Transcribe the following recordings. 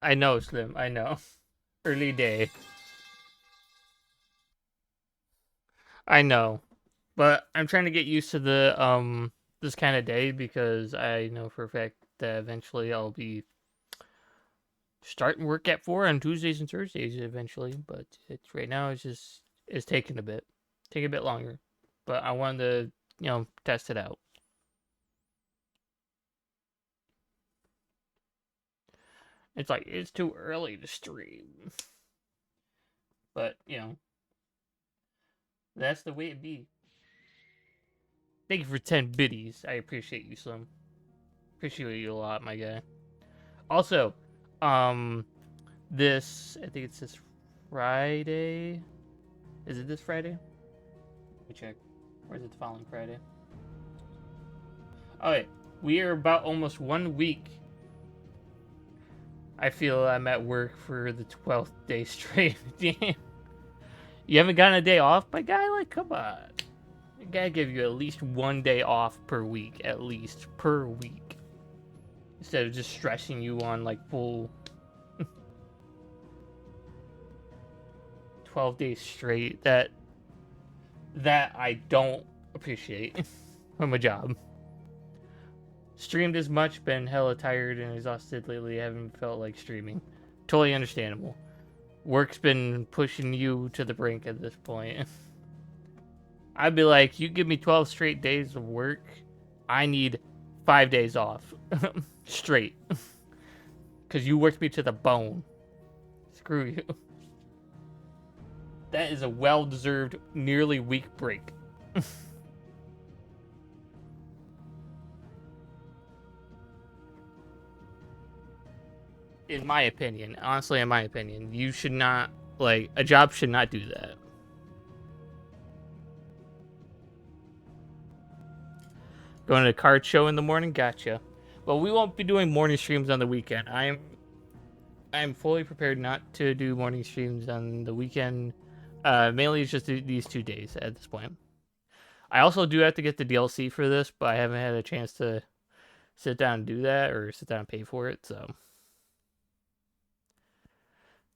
I know, Slim. I know. Early day. I know. But I'm trying to get used to the this kind of day because I know for a fact that eventually I'll be starting work at 4 on Tuesdays and Thursdays eventually, but it's right now it's taking a bit. Take a bit longer. But I wanted to, test it out. It's like it's too early to stream. But, that's the way it be. Thank you for 10 biddies. I appreciate you, Slim. Appreciate you a lot, my guy. Also, um, I think it's this Friday. Is it this Friday? Let me check. Or is it the following Friday? Oh, wait. We are about almost 1 week. I feel I'm at work for the 12th day straight. You haven't gotten a day off, my guy? Like, come on. I gotta give you at least 1 day off per week, at least per week, instead of just stressing you on like full 12 days straight. That I don't appreciate from a job. Streamed as much, been hella tired and exhausted lately. Haven't felt like streaming. Totally understandable. Work's been pushing you to the brink at this point. I'd be like, you give me 12 straight days of work, I need 5 days off. Straight. Because you worked me to the bone. Screw you. That is a well-deserved nearly week break. In my opinion, honestly, in my opinion, you should not, like, a job should not do that. Going to a card show in the morning? Gotcha. Well, we won't be doing morning streams on the weekend. I'm fully prepared not to do morning streams on the weekend. Mainly it's just these 2 days at this point. I also do have to get the DLC for this, but I haven't had a chance to sit down and do that or sit down and pay for it, so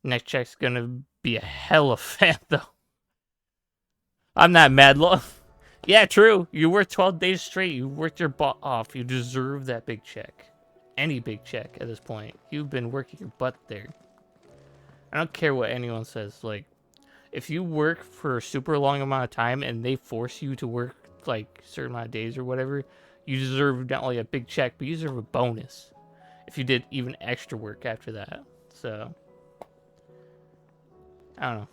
next check's gonna be a hella fat though. I'm not mad, love. Yeah, true. You worked 12 days straight. You worked your butt off. You deserve that big check. Any big check at this point. You've been working your butt there. I don't care what anyone says. Like, if you work for a super long amount of time and they force you to work like a certain amount of days or whatever, you deserve not only a big check, but you deserve a bonus if you did even extra work after that. So, I don't know.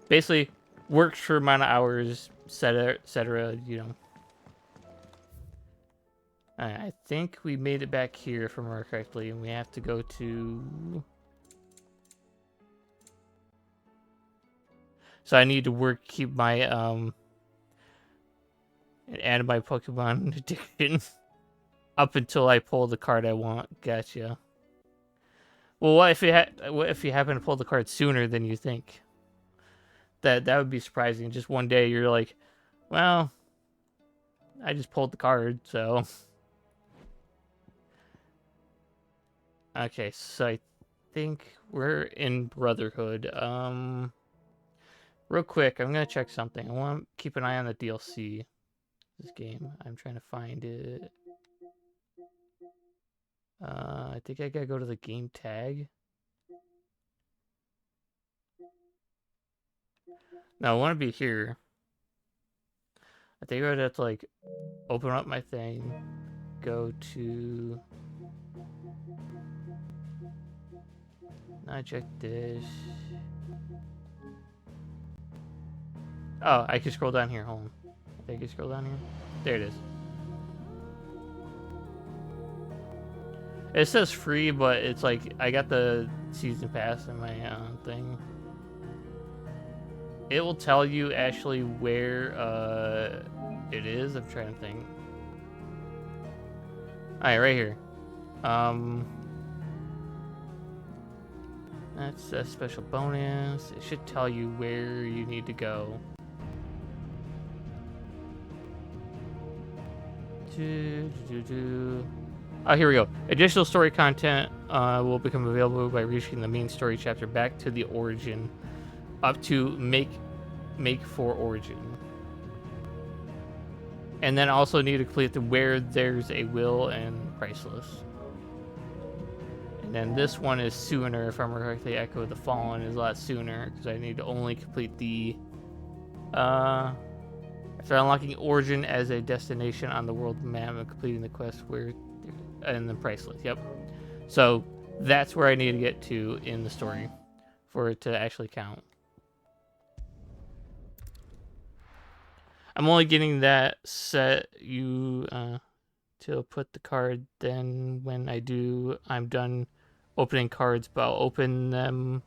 Basically, works for amount of hours, etc. I think we made it back here, if I remember correctly, and we have to go to. So I need to keep my add my Pokemon addiction up until I pull the card I want. Gotcha. Well, what if you happen to pull the card sooner than you think? That would be surprising. Just one day you're like, well, I just pulled the card, so. Okay, so I think we're in Brotherhood. Real quick, I'm gonna check something. I want to keep an eye on the DLC. This game, I'm trying to find it. I think I gotta go to the game tag. No, I want to be here. I think I would have to like open up my thing, go to. Not check this. Oh, I can scroll down here. Hold on. I can scroll down here. There it is. It says free, but it's like I got the season pass in my thing. It will tell you actually where it is. I'm trying to think. Alright, right here. That's a special bonus. It should tell you where you need to go. Oh, here we go. Additional story content will become available by reaching the main story chapter Back to the Origin, up to make for Origin. And then also need to complete the Where There's a Will and Priceless. And then this one is sooner, if I remember correctly. Echo of the Fallen is a lot sooner, because I need to only complete the... after unlocking Origin as a destination on the world map and completing the quest where... and then Priceless, yep. So, that's where I need to get to in the story for it to actually count. I'm only getting that set to put the card, then when I do, I'm done opening cards, but I'll open them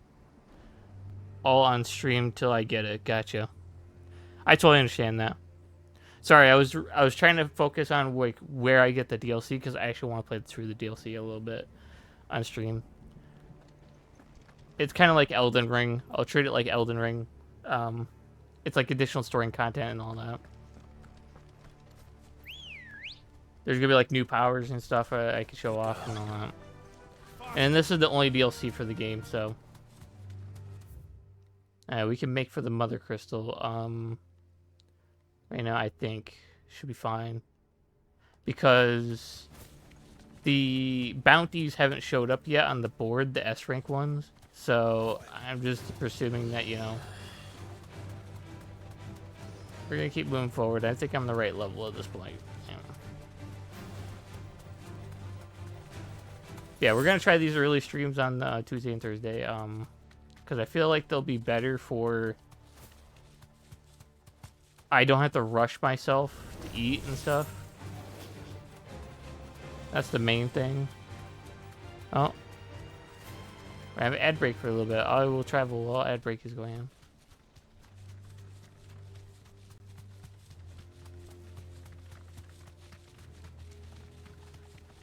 all on stream till I get it. Gotcha. I totally understand that. Sorry, I was trying to focus on like where I get the DLC, because I actually want to play through the DLC a little bit on stream. It's kind of like Elden Ring. I'll treat it like Elden Ring. It's like additional story and content and all that. There's gonna be like new powers and stuff I can show off and all that. And this is the only DLC for the game, so we can make for the Mother Crystal. Right now, I think should be fine because the bounties haven't showed up yet on the board, the S rank ones. So I'm just presuming that, you know, we're gonna keep moving forward. I think I'm the right level at this point. Yeah, we're gonna try these early streams on Tuesday and Thursday, because I feel like they'll be better for. I don't have to rush myself to eat and stuff. That's the main thing. Oh, I have an ad break for a little bit. I will travel while ad break is going on.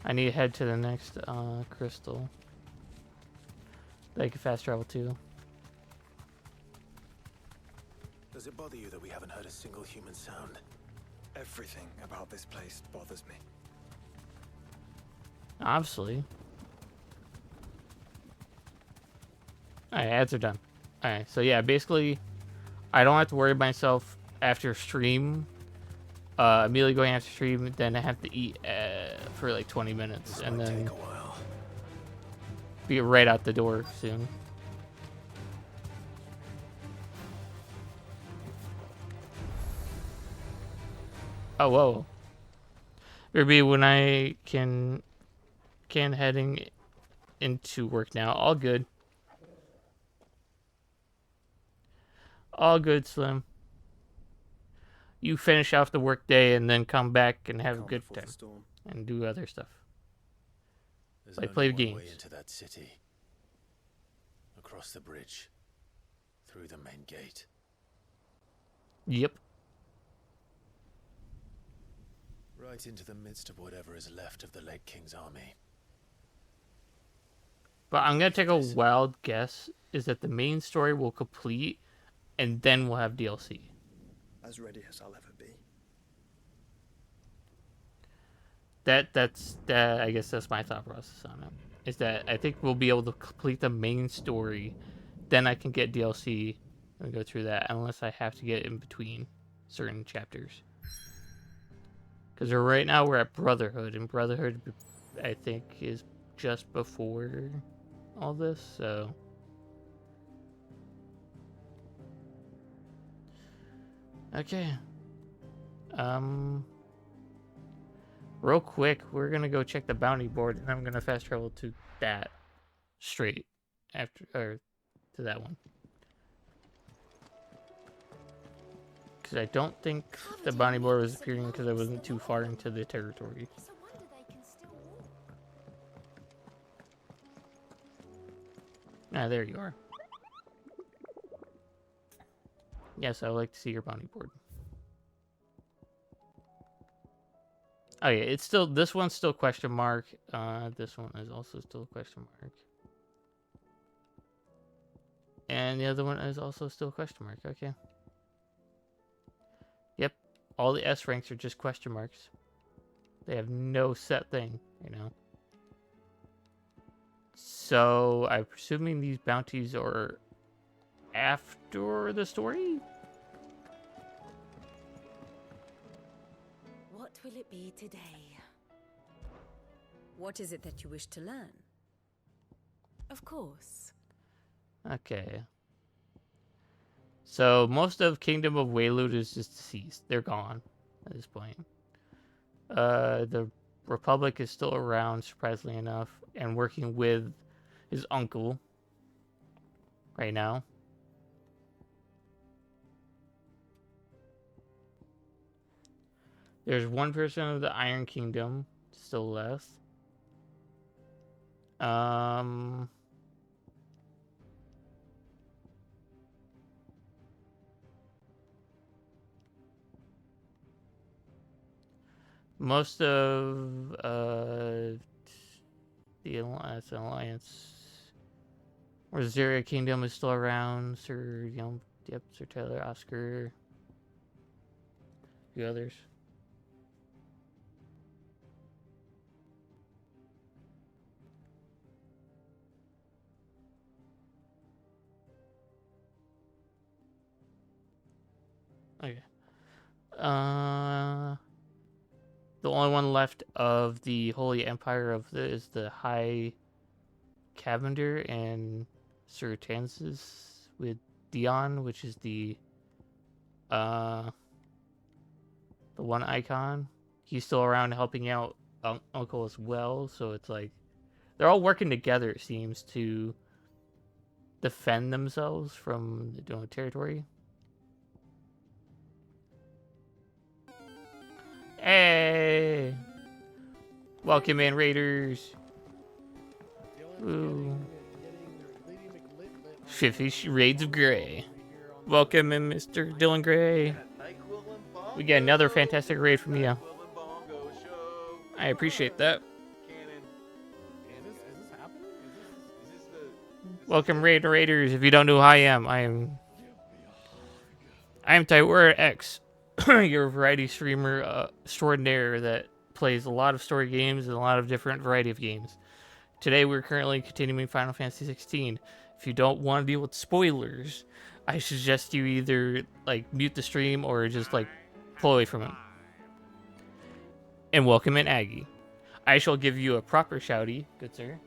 I need to head to the next crystal. That I can fast travel to. Does it bother you that we haven't heard a single human sound? Everything about this place bothers me. Obviously. Alright, ads are done. Alright, so yeah, basically, I don't have to worry myself after stream. Immediately going after stream, then I have to eat for like 20 minutes, This and might then take a while. be right out the door soon. Oh, whoa. Maybe when I can heading into work now. All good. All good, Slim. You finish off the work day and then come back and have a good time and do other stuff. There's like only play one games. way into that city. Across the bridge. Through the main gate. Yep. Right into the midst of whatever is left of the late King's army. But I'm going to take a wild guess is that the main story will complete and then we'll have DLC. As ready as I'll ever be. That's I guess that's my thought process on it. Is that I think we'll be able to complete the main story, then I can get DLC and go through that, unless I have to get in between certain chapters. Because right now we're at Brotherhood, and Brotherhood I think is just before all this, so. Okay. Real quick, we're gonna go check the bounty board, and I'm gonna fast travel to that straight after, or to that one. Because I don't think the bounty board was appearing because I wasn't too far into the territory. Ah, there you are. Yes, I would like to see your bounty board. Oh yeah, it's still, this one's still question mark. This one is also still question mark. And the other one is also still question mark. Okay. Yep. All the S ranks are just question marks. They have no set thing, you know. So I'm presuming these bounties are after the story? What will it be today? What is it that you wish to learn? Of course. Okay. So most of Kingdom of Wayloot is just deceased. They're gone at this point. The Republic is still around, surprisingly enough, and working with his uncle right now. There's one person of the Iron Kingdom still left. Most of the Alliance Rosaria Kingdom is still around. Sir Taylor, Oscar, a few others. Okay. The only one left of the Holy Empire is the High Cavender and Sir Tansis with Dion, which is the one icon. He's still around helping out Uncle as well, so it's like they're all working together, it seems, to defend themselves from the Dono territory. Hey! Welcome in, Raiders! Ooh. 50 Raids of Grey. Welcome in, Mr. Dylan Gray. We get another fantastic raid from you. I appreciate that. Welcome, Raiders. If you don't know who I am Tywera X, your variety streamer extraordinaire that plays a lot of story games and a lot of different variety of games. Today we're currently continuing Final Fantasy 16. If you don't want to deal with spoilers, I suggest you either like mute the stream or just like pull away from it. And welcome in, Aggie. I shall give you a proper shouty, good sir.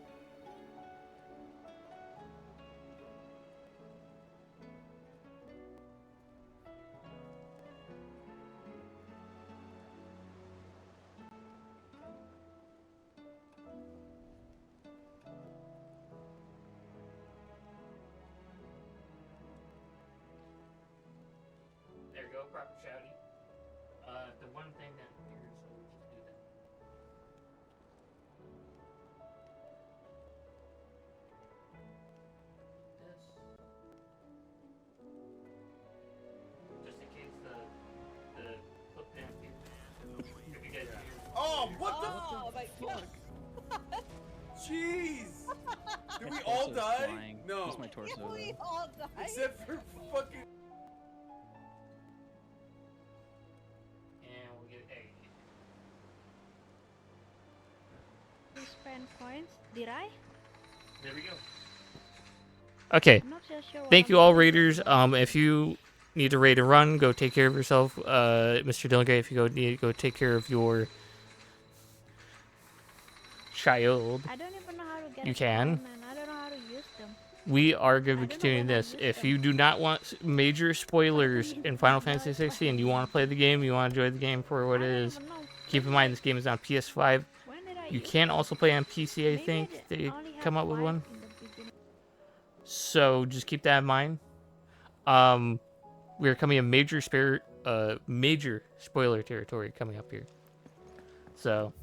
There you go, proper shouty. The one thing that here's just do that. Just in case the flip down if you guys hear. Oh, what the Oh my god. Jeez! Did we My all torso's die? flying. No. Just my torso. We though. all died. Except for fucking. And we'll get A. You spend coins? Did I? There we go. Okay. I'm not so sure. what Thank I'm you all, doing. Raiders. If you need to raid and run, go take care of yourself. Mr. Dillinger, if you need to go take care of your child, I don't even know how to get you a can. coin, man. I don't know how to use them. We are going to I be don't know continuing when I this. use If them. you do not want major spoilers in Final Fantasy 16, you want to play the game, you want to enjoy the game for what I it don't is, even know. keep in mind this game is on PS5. When did I You use can them? also play on PC, I Maybe think. did- They only had come out with 5 one. in the beginning. So just keep that in mind. We're coming in major spoiler territory coming up here. So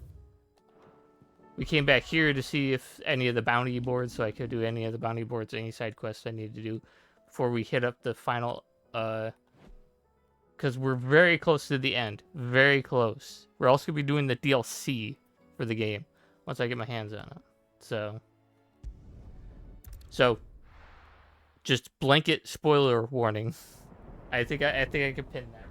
we came back here to see if any of the bounty boards, so I could do any of the bounty boards, any side quests I needed to do before we hit up the final. Because we're very close to the end, very close. We're also gonna be doing the DLC for the game once I get my hands on it. So. Just blanket spoiler warning. I think I can pin that.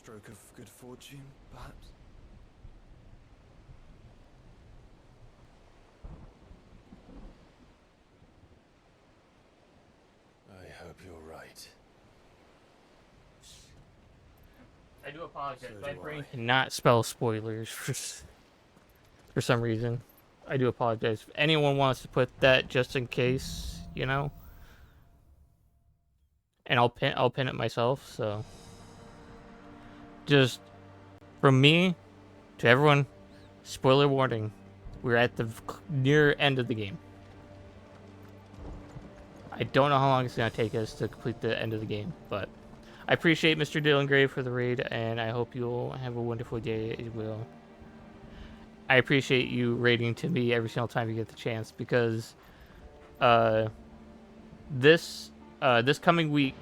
stroke of good fortune, perhaps? I hope you're right. I do apologize. So My do brain I. cannot spell spoilers for some reason. I do apologize. If anyone wants to put that just in case, you know, and I'll pin it myself. So just from me to everyone, spoiler warning. We're at the near end of the game. I don't know how long it's gonna take us to complete the end of the game, but I appreciate Mr. Dylan Gray for the raid, and I hope you'll have a wonderful day as well. I appreciate you raiding to me every single time you get the chance, because this coming week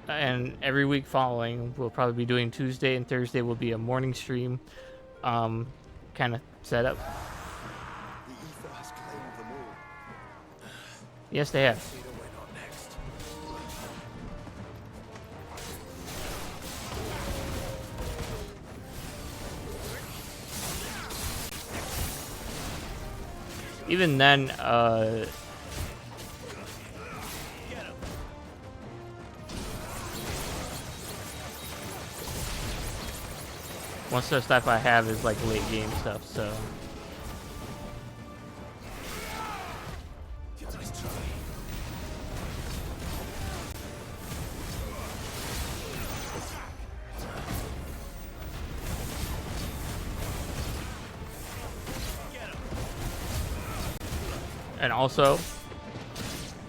and every week following, we'll probably be doing Tuesday and Thursday will be a morning stream kind of setup. The ether has claimed them all. Yes, they have. See that we're not next. Even then, most of the stuff I have is like late game stuff, so. Nice try. And also,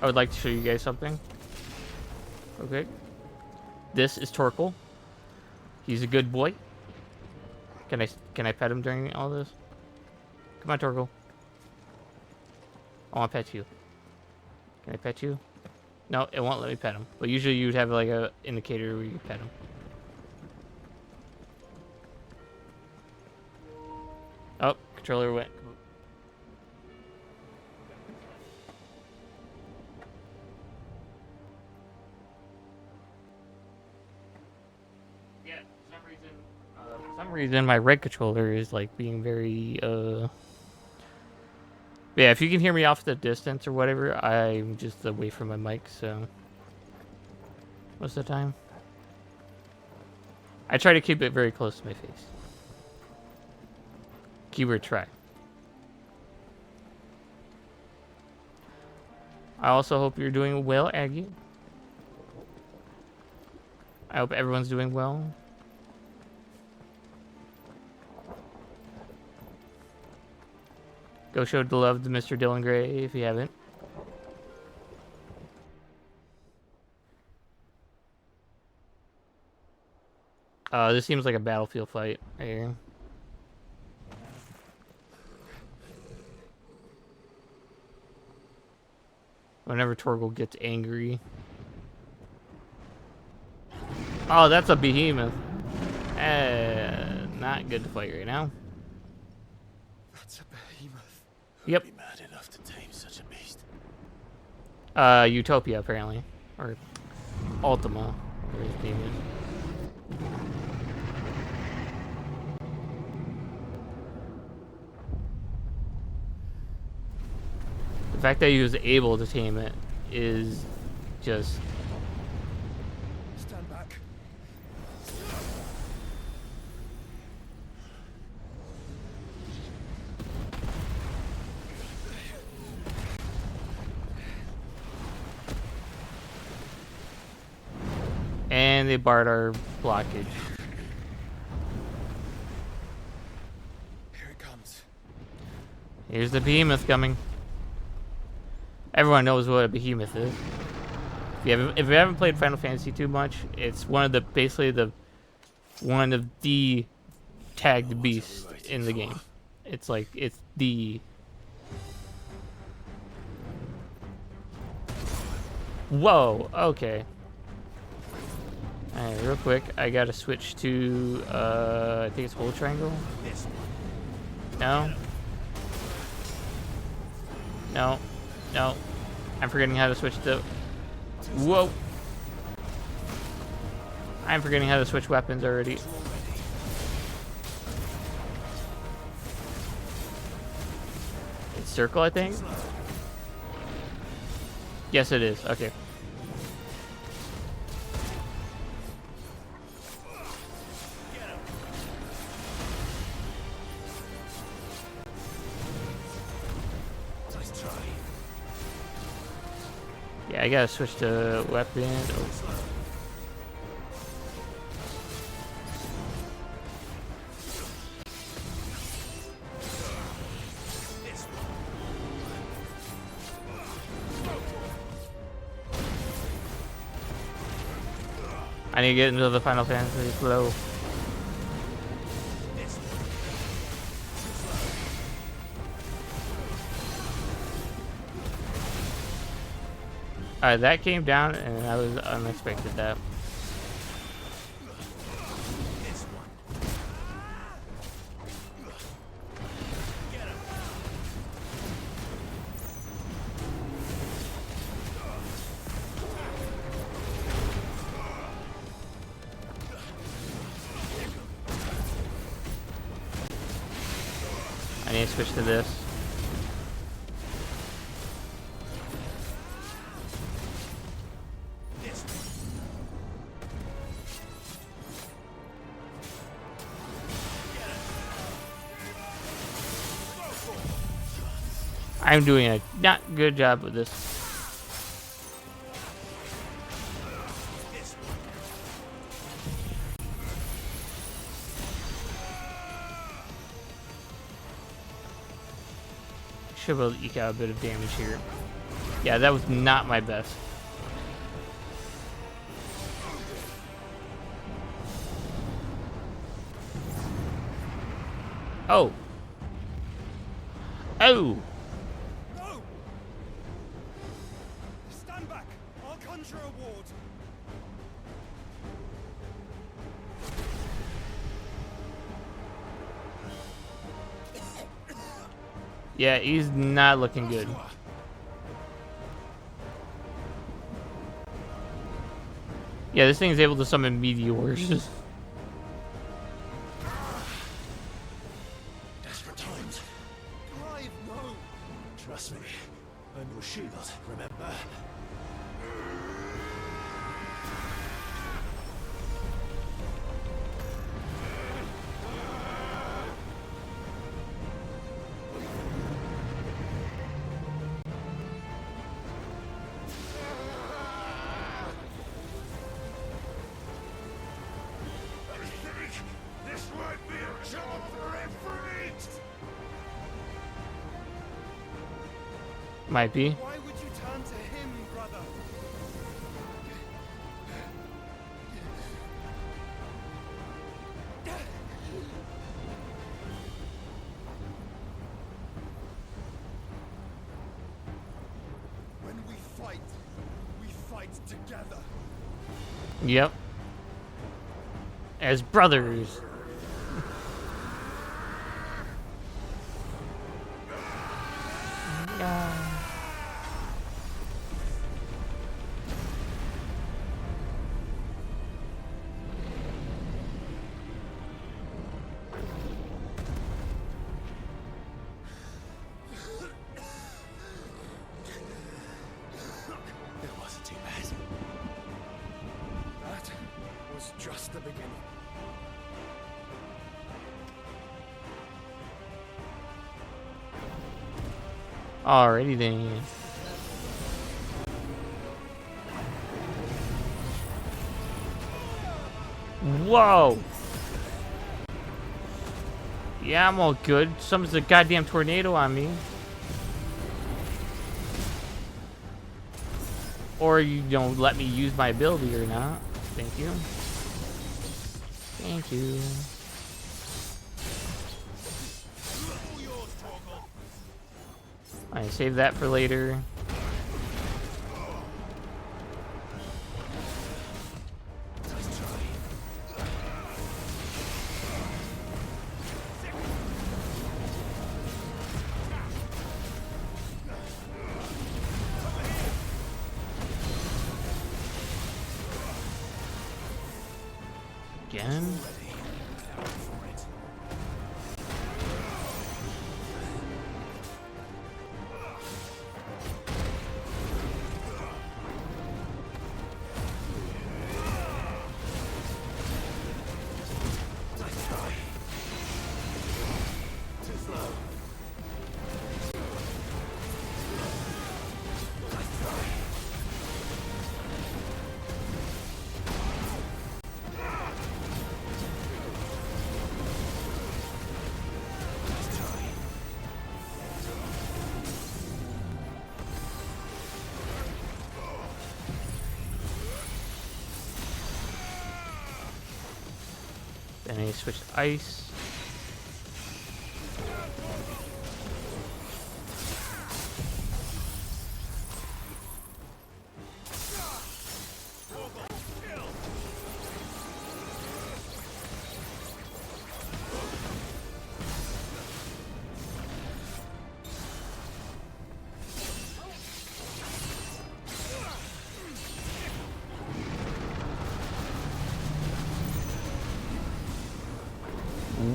I would like to show you guys something. Okay. This is Torkel. He's a good boy. Can I pet him during all this? Come on, Torkel. I want to pet you. Can I pet you? No, it won't let me pet him. But usually you'd have like a indicator where you pet him. Oh, controller went. Yeah, for some reason my red controller is like being very yeah, if you can hear me off the distance or whatever, I'm just away from my mic, so most of the time I try to keep it very close to my face. Keyword try. I also hope you're doing well, Aggie. I hope everyone's doing well. Go show the love to Mr. Dylan Gray if you haven't. This seems like a battlefield fight right here. Whenever Torgal gets angry. Oh, that's a behemoth. Not good to fight right now. That's a behemoth. Yep. Be mad enough to tame such a beast. Utopia apparently, or Ultima. Or his name is. The fact that he was able to tame it is just. Stand back. And they barred our blockage. Here it comes. Here's the behemoth coming. Everyone knows what a behemoth is. If you haven't played Final Fantasy too much, it's one of the tagged beasts in the game. It's like it's the. Whoa. Okay. Alright, real quick, I gotta switch to I think it's Hold Triangle. No. No. No. I'm forgetting how to switch to. Whoa. I'm forgetting how to switch weapons already. It's circle, I think? Yes, it is. Okay. Nice try. Yeah, I gotta switch to weapon. Oh. I need to get into the Final Fantasy flow. Alright, that came down and I was unexpected that. I need to switch to this. I'm doing a not good job with this. Should be able to eke out a bit of damage here. Yeah, that was not my best. Oh. Oh. No! Stand back! I'll conjure a ward. Yeah, he's not looking good. Yeah, this thing is able to summon meteors. Desperate times. Clive, no! Trust me. I'm your shield, remember? This might be a job for a freak! Might be. Why would you turn to him, brother? When we fight together. Yep. As brothers. It wasn't too bad. That was just the beginning. Alrighty then. Whoa! Yeah, I'm all good. Summons a goddamn tornado on me. Or you don't let me use my ability or not. Thank you. Thank you. I save that for later. again. Then I switch to ice.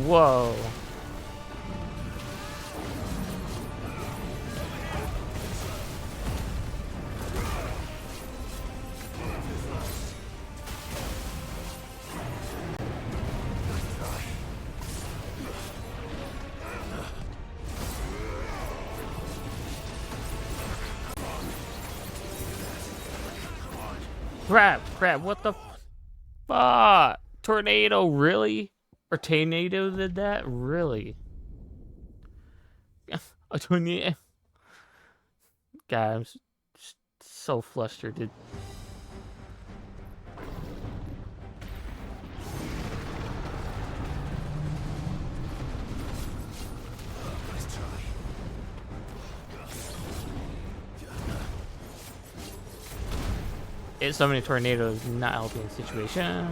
Whoa. Crap, what the fuck? Tornado, really? Or tornado did that? Really? A tornado? God, I'm so flustered. So many tornadoes not helping the situation.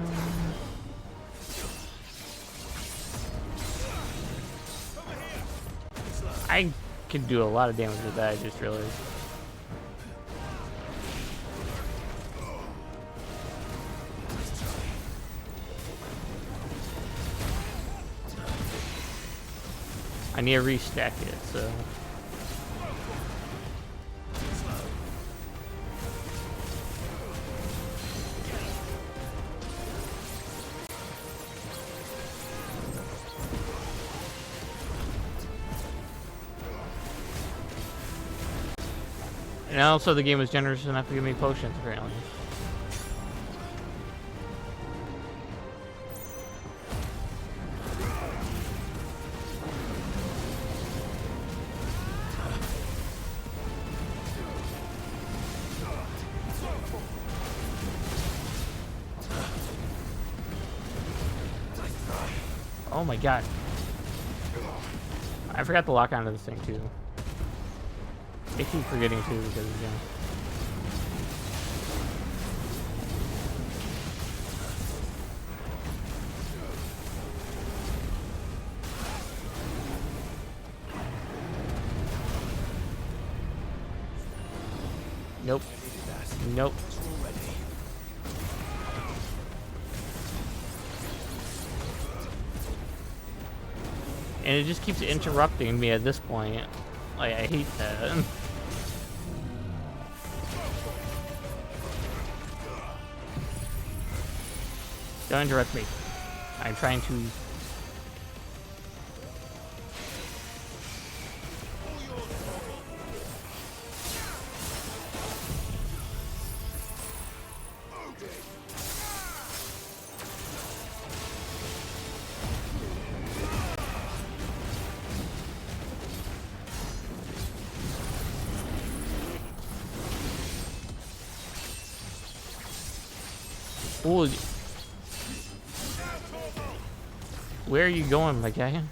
I can do a lot of damage with that, I just realized. I need to restack it, so. And also the game was generous enough to give me potions, apparently. Oh my god. I forgot to lock onto this thing too. I keep forgetting too because, you know. Nope. Nope. And it just keeps interrupting me at this point. Like, I hate that. Don't interrupt me. I'm trying to... Ooh. Where are you going, my guy?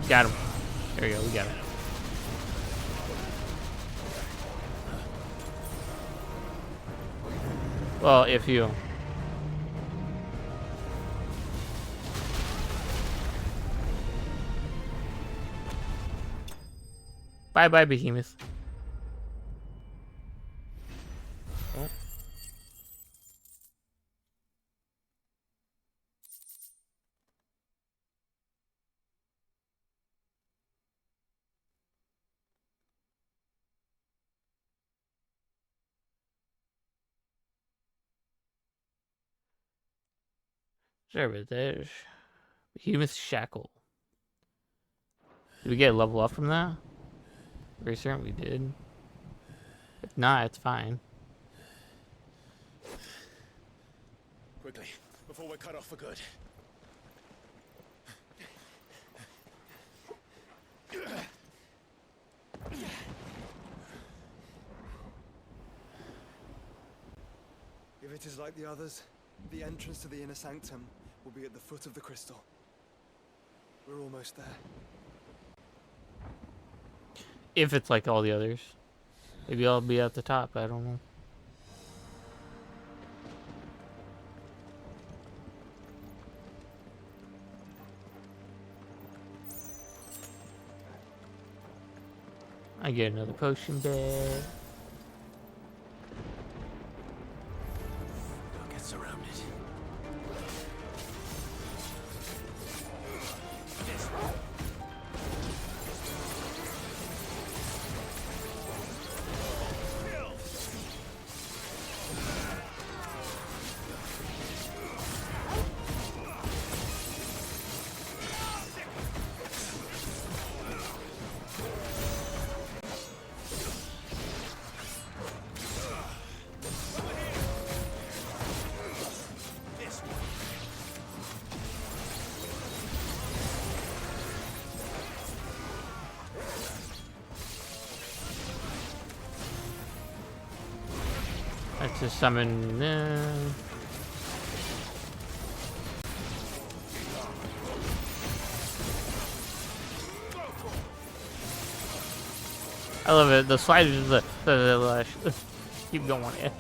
Got him. There we go, we got him. Well, if you... Bye-bye, Behemoth. Sorry about that. Behemoth Shackle. Did we get a level up from that? Very certain we did. If not, it's fine. Quickly, before we're cut off for good. If it is like the others, the entrance to the inner sanctum will be at the foot of the crystal. We're almost there. If it's like all the others. Maybe I'll be at the top, I don't know. I get another potion bag. Don't get surrounded. Let's just summon. I love it. The sliders, keep going. Yeah.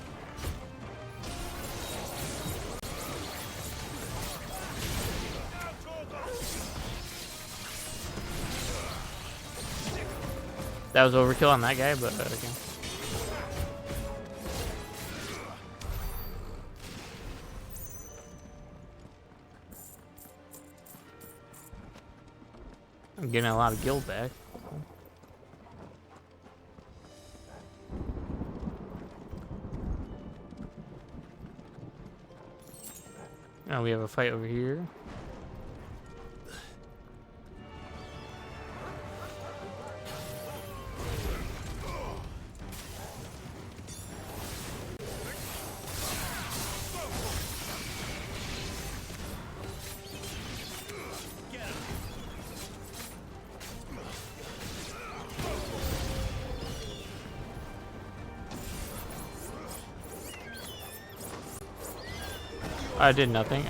That was overkill on that guy, but okay. I'm getting a lot of guild back. Now we have a fight over here. I did nothing.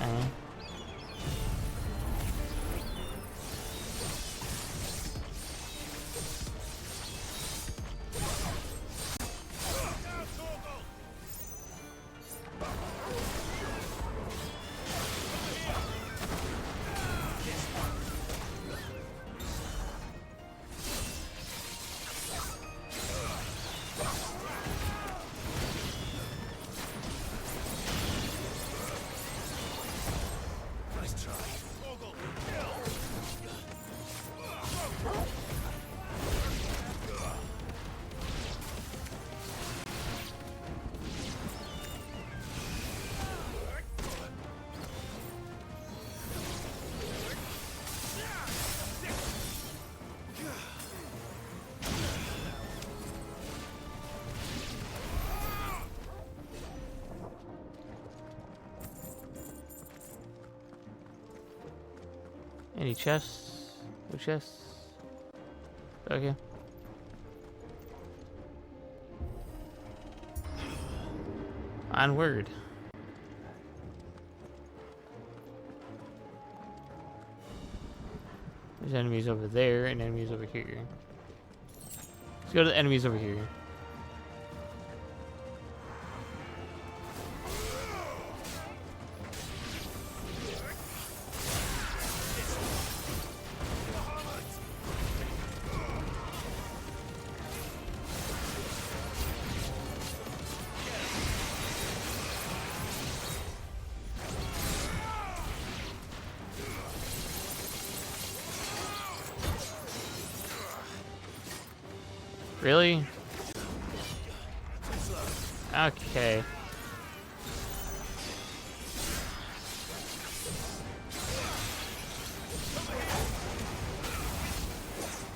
Any chests? No chests? Okay. Onward. There's enemies over there and enemies over here. Let's go to the enemies over here. Really? Okay.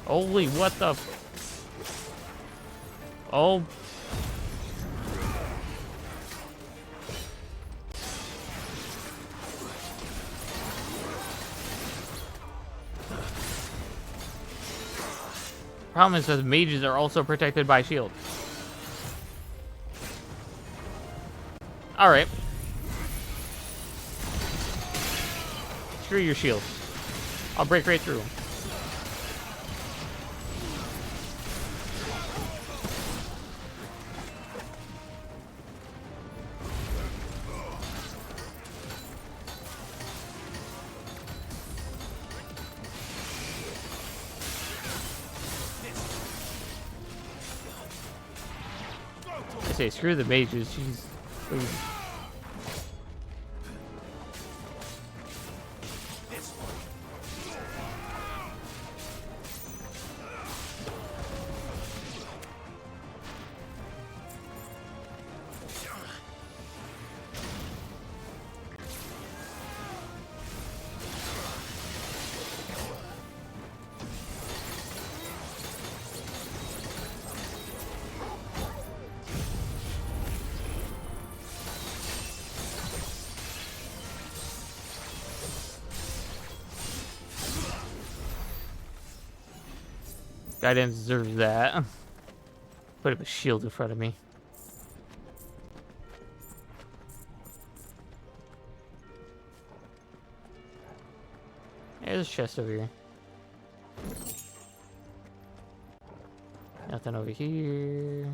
Holy, what the? Oh. Problem is that the mages are also protected by shield. Alright. Screw your shield. I'll break right through them. I say, screw the mages. She's. Guy didn't deserve that. Put up a shield in front of me. There's a chest over here. Nothing over here.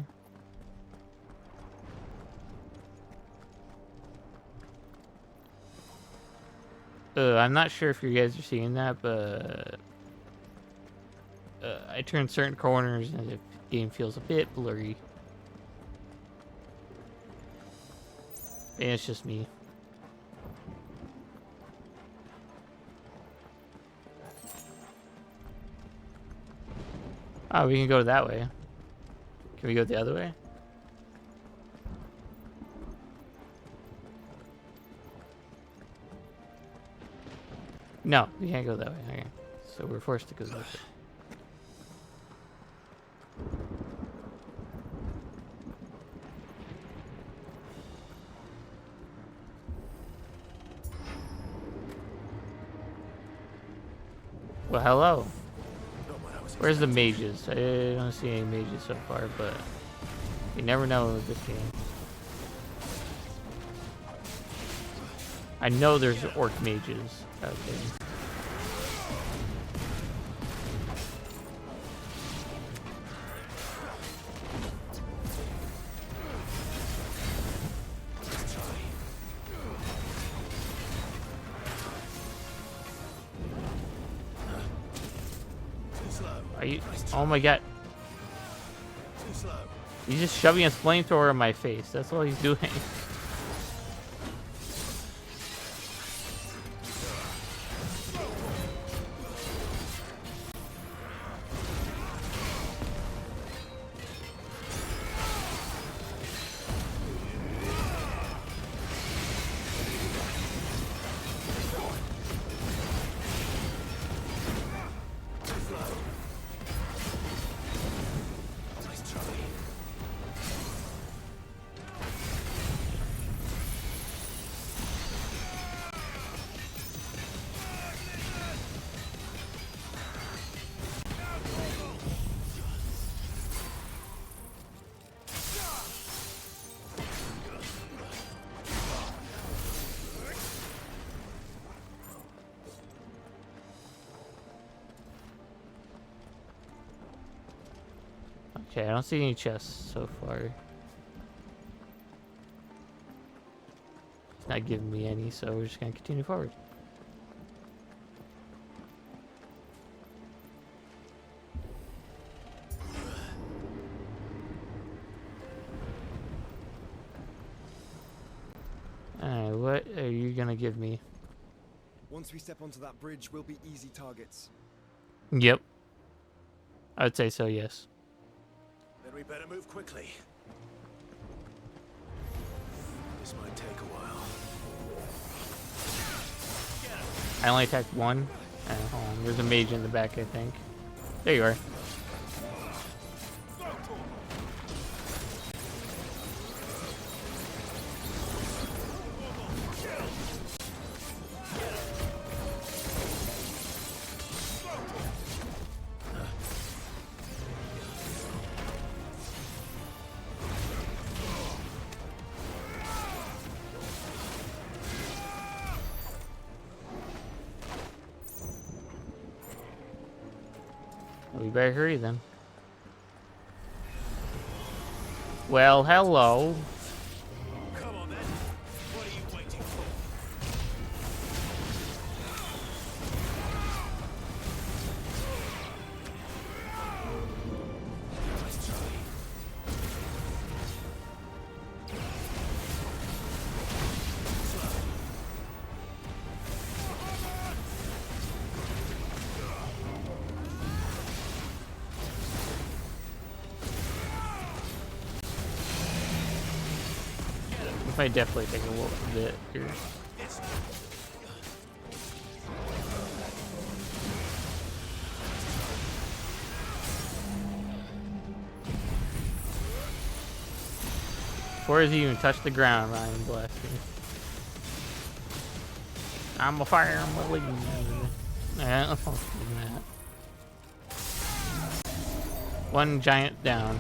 I'm not sure if you guys are seeing that, but I turn certain corners and the game feels a bit blurry. And it's just me. Oh, we can go that way. Can we go the other way? No, we can't go that way. Okay. So we're forced to go this way. Well, hello. Where's the mages? I don't see any mages so far, but you never know with this game. I know there's orc mages out there. Are you? Oh my god. He's just shoving his flamethrower in my face. That's all he's doing. Okay, I don't see any chests so far. It's not giving me any, so we're just gonna continue forward. Alright, what are you gonna give me? Once we step onto that bridge, we'll be easy targets. Yep. I would say so, yes. Then we better move quickly. This might take a while. I only attacked one. Hold on, there's a mage in the back, I think. There you are. We better hurry then. Well, hello. Come on then. What are you waiting for? Nice try. This might definitely take a little bit here. Before he even touched the ground, Ryan blasting. I'm a fire believer. Yeah, let's not do that. One giant down.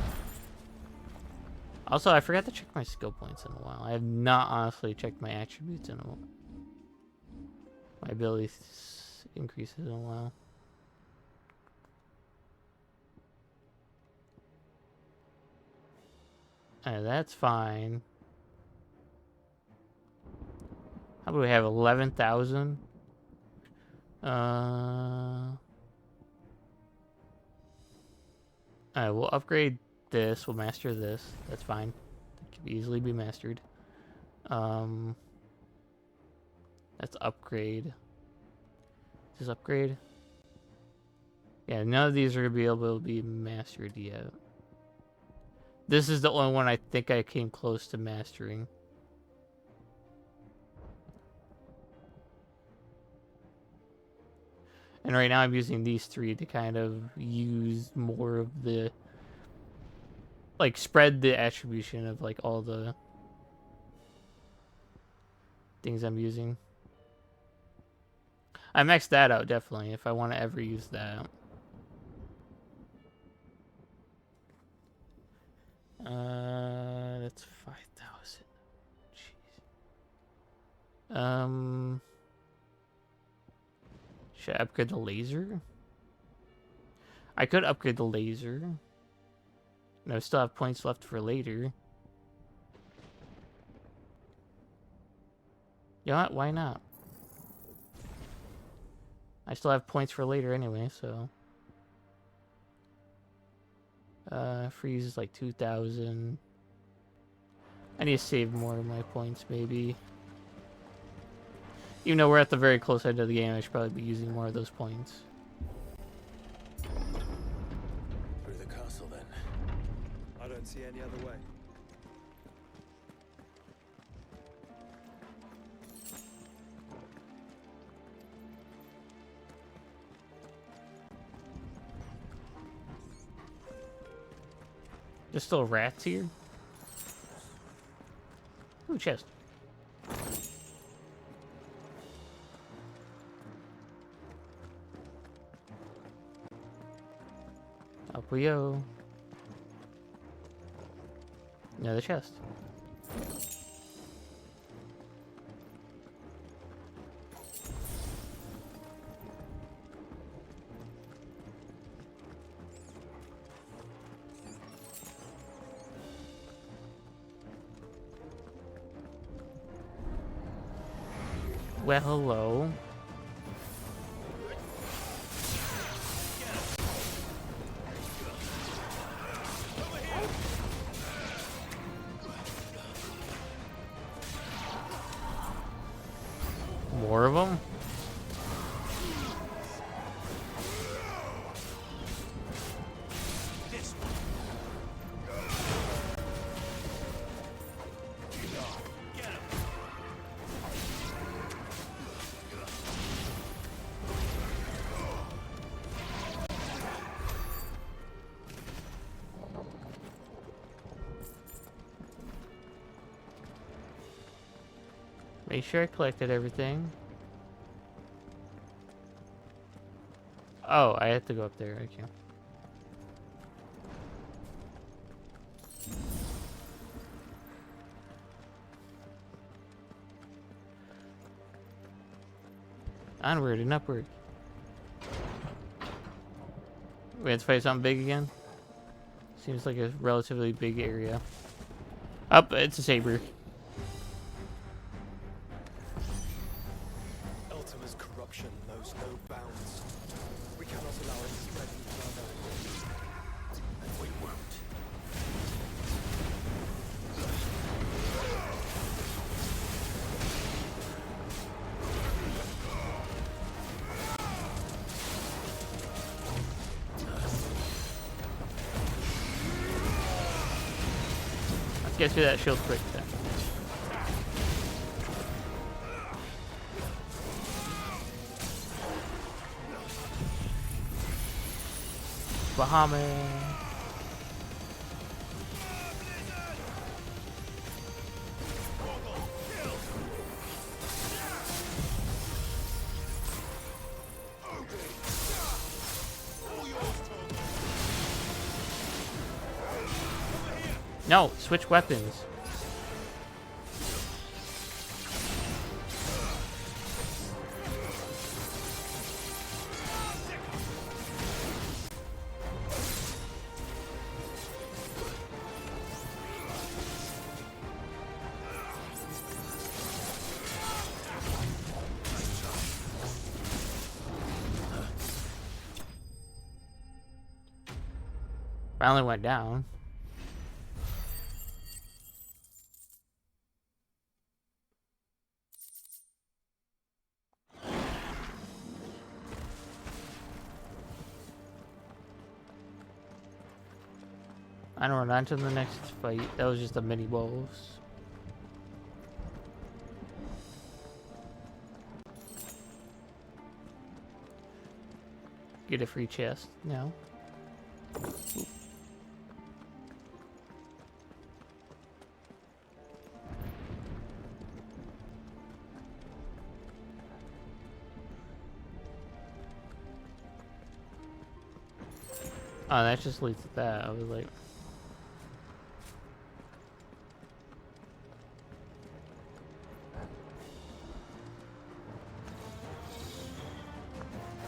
Also, I forgot to check my skill points in a while. I have not honestly checked my attributes in a while. My ability increases in a while. That's fine. How about we have 11,000? We'll upgrade this. We'll master this. That's fine. That can easily be mastered. That's upgrade. Is this upgrade? Yeah, none of these are going to be able to be mastered yet. This is the only one I think I came close to mastering. And right now I'm using these three to kind of use more of the... like, spread the attribution of, like, all the things I'm using. I maxed that out, definitely, if I want to ever use that. That's 5,000. Jeez. Should I upgrade the laser? I could upgrade the laser. And I still have points left for later. You know what? Why not? I still have points for later anyway, so... freeze is like 2,000. I need to save more of my points, maybe. Even though we're at the very close end of the game, I should probably be using more of those points. Through the castle then. I don't see any other way. There's still rats here? Ooh, chest. Up we go. Another chest. Well, hello. More of them? Make sure I collected everything. Oh, I have to go up there. Okay. Onward and upward. We have to fight something big again? Seems like a relatively big area. Up, it's a saber. Ultima's corruption knows no bounds. We cannot allow it to spread any further. And we won't. Let's get through that shield quick then. Bahamut. No, switch weapons. Finally went down. I don't know, on to the next fight. That was just a mini wolves. Get a free chest now. Oh, that just leads to that. I was like,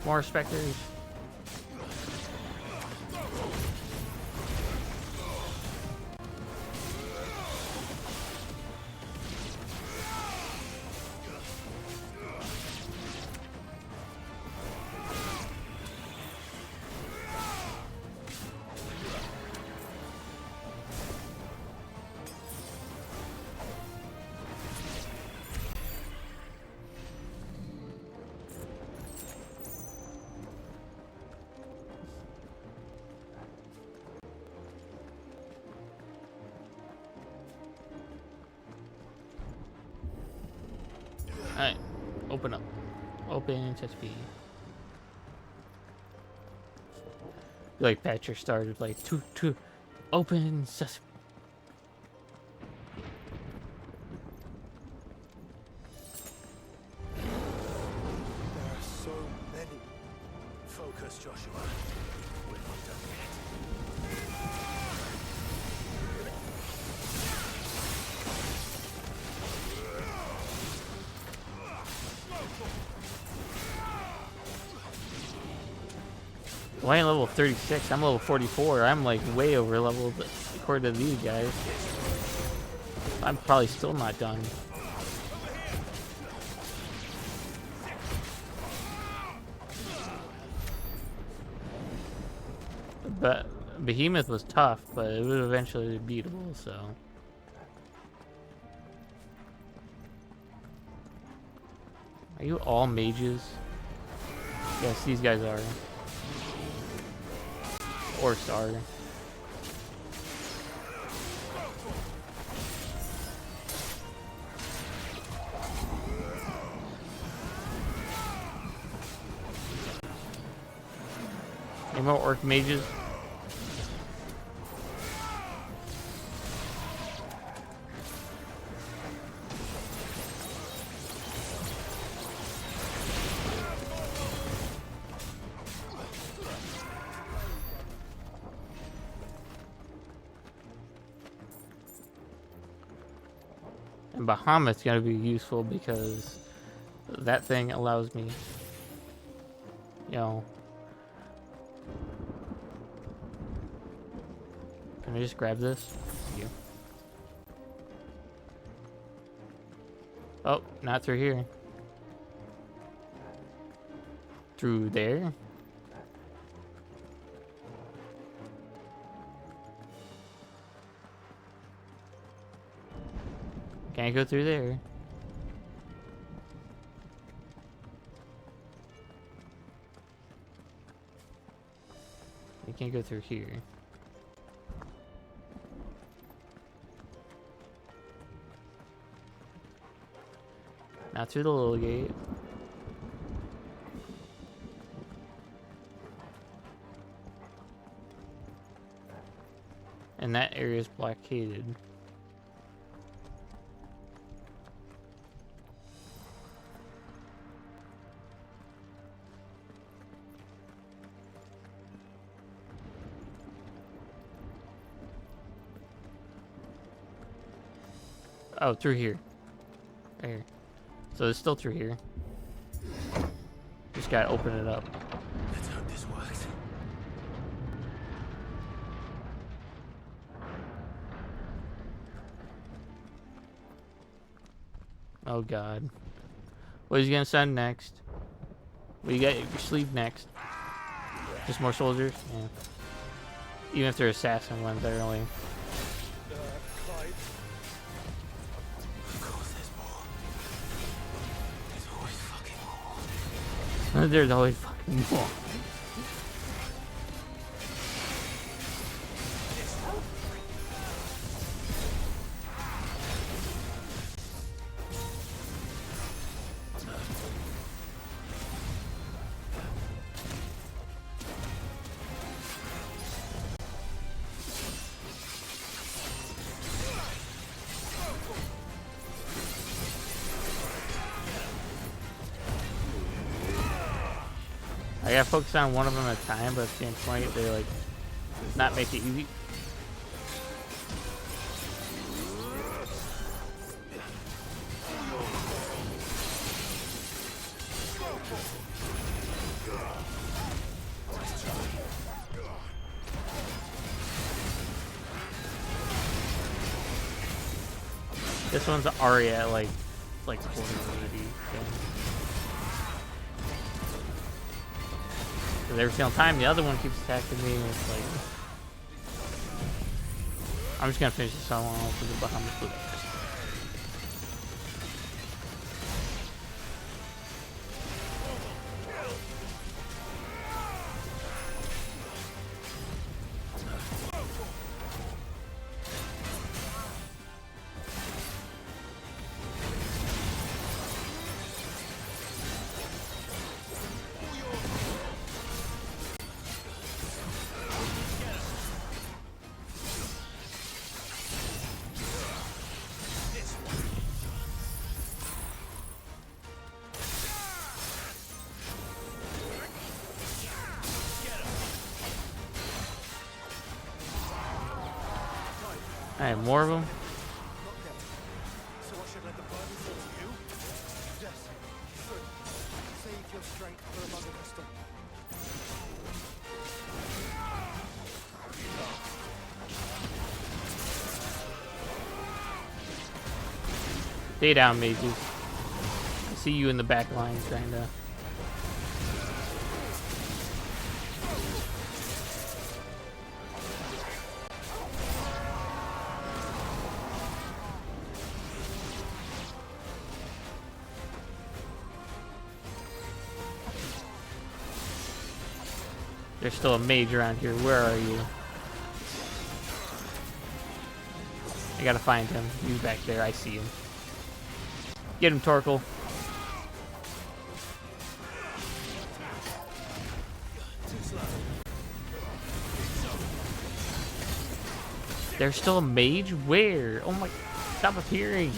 more specters. Alright, open up. Open SSB. Like Patrick started like to open sesame. There are so many. Focus, Joshua. We're not done yet. Well, I ain't level 36. I'm level 44. I'm like way over leveled according to these guys. I'm probably still not done. But Behemoth was tough, but it was eventually beatable, so. Are you all mages? Yes, these guys are. Orcs are. Any more orc mages? And Bahamut's gonna be useful because that thing allows me, you know. Can I just grab this? Thank you. Oh, not through here. Through there? Can't go through there. You can't go through here. Not through the little gate. And that area is blockaded. Oh, through here. Right here. So it's still through here. Just gotta open it up. Let's hope this works. Oh god. What is he gonna send next? What you got your sleeve next? Just more soldiers? Yeah. Even if they're assassin ones, they're only. Clives. Of course there's more. There's always fucking more. There's always fucking more. I gotta focus on one of them at a time, but at the same point, they like not make it easy. This one's already at like 4080. Because every single time the other one keeps attacking me, and it's like I'm just gonna finish this solo for the Bahamut Blue. Alright, more of them. Not yet. So I should let the burden fall to you? Yes. Good. Save your strength for another crystal. Stay down, mages. I see you in the back line trying to. There's still a mage around here. Where are you? I gotta find him. He's back there. I see him. Get him, Torkel. There's still a mage? Where? Oh my... Stop appearing.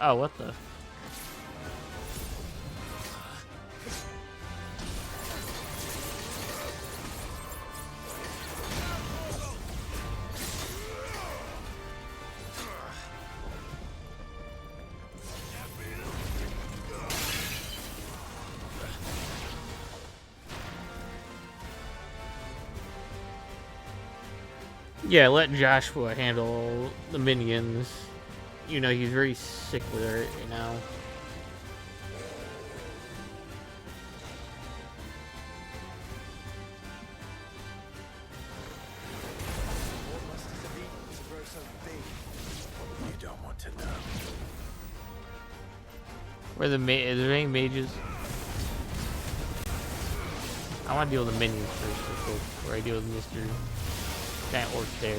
Oh, what the... Yeah, let Joshua handle the minions. You know, he's very sick with it right now. What must it have eaten to grow so big? You don't want to know. Where the is there any mages? I want to deal with the minions first, before I deal with Mr. Giant Orc there.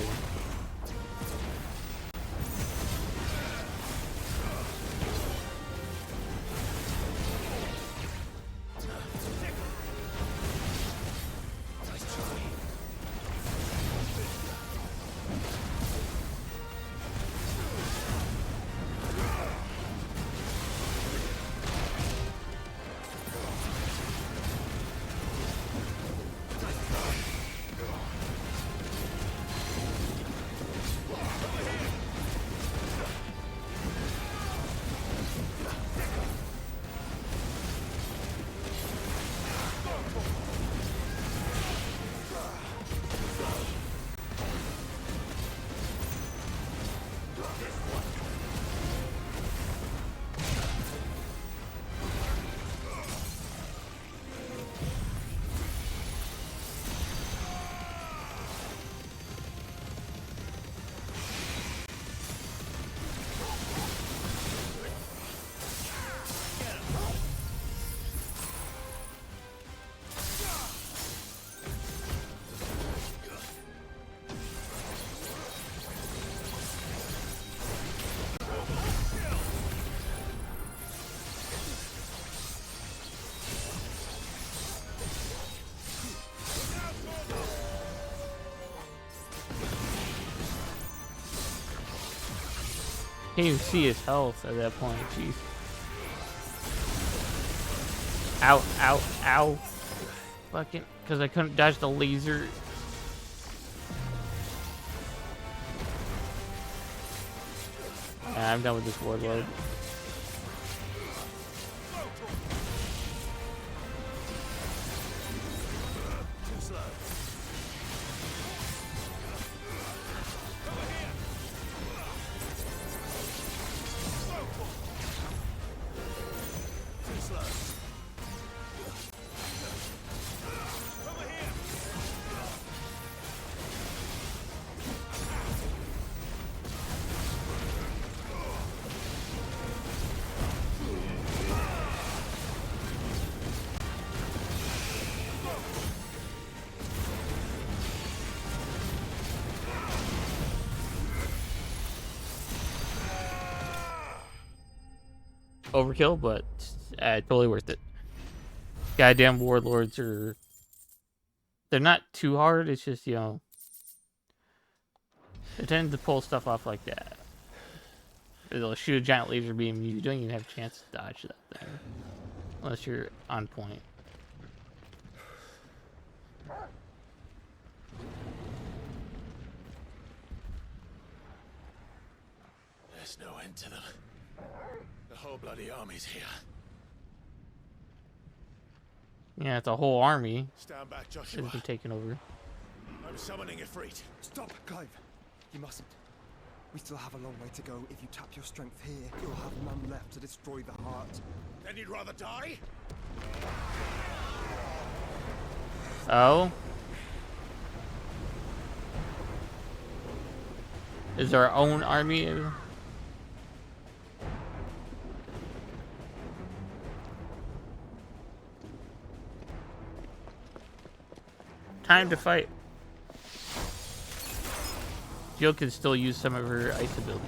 Can't even see his health at that point. Jeez. Ow, ow, ow. Fucking, because I couldn't dodge the laser. Nah, I'm done with this warlord. Overkill, but totally worth it. Goddamn warlords are... They're not too hard, it's just, you know... They tend to pull stuff off like that. They'll shoot a giant laser beam, you don't even have a chance to dodge that thing. Unless you're on point. There's no end to them. The whole bloody army's here. Yeah, it's a whole army Stand back, that's Joshua. been taken over. I'm summoning Ifrit. Stop, Clive. You mustn't. We still have a long way to go. If you tap your strength here, you'll have none left to destroy the heart. Then you'd rather die? Oh? Is our own army? Time to fight. Jill can still use some of her ice ability.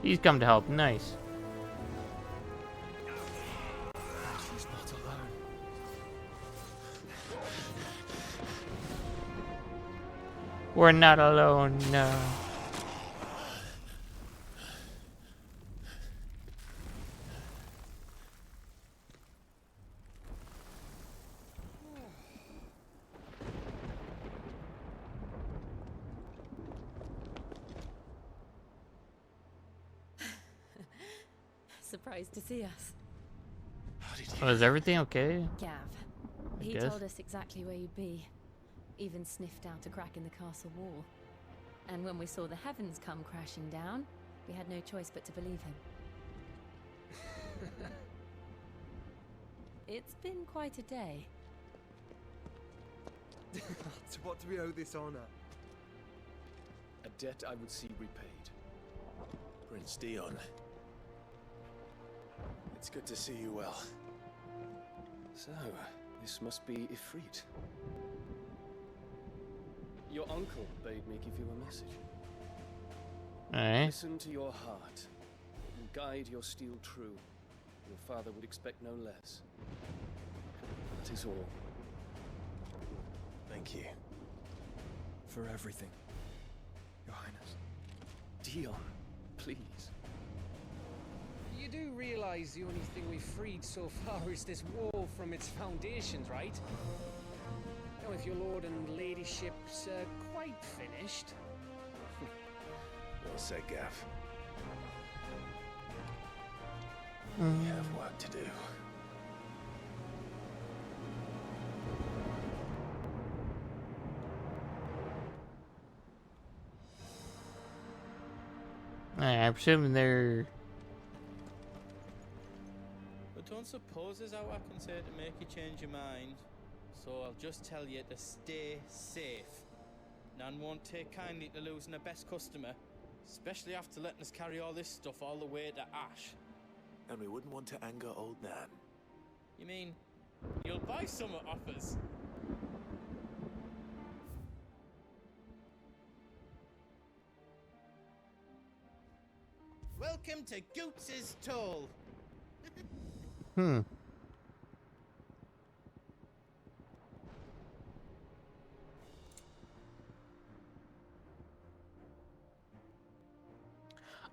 He's come to help. Nice. She's not alone. We're not alone, no. Surprised to see us. did Oh, you? is everything okay? Gav. I He guess. told us exactly where you'd be. Even sniffed out a crack in the castle wall. And when we saw the heavens come crashing down, we had no choice but to believe him. It's been quite a day. To what do we owe this honor? A debt I would see repaid. Prince Dion. It's good to see you well. So, this must be Ifrit. Your uncle bade me give you a message. Alright. Listen to your heart and guide your steel true. Your father would expect no less. That is all. Thank you. For everything, Your Highness. Dion, please. You do realize the only thing we've freed so far is this wall from its foundations, right? Now, if your lord and ladyship's quite finished. Well said, Gav. Mm. We have work to do. Alright, I'm assuming they're... But don't suppose there's out I can say to make you change your mind. So I'll just tell you to stay safe. Nan won't take kindly to losing her best customer, especially after letting us carry all this stuff all the way to Ash. And we wouldn't want to anger old Nan. You mean you'll buy some off us? Welcome to Goots's Toll. Hmm.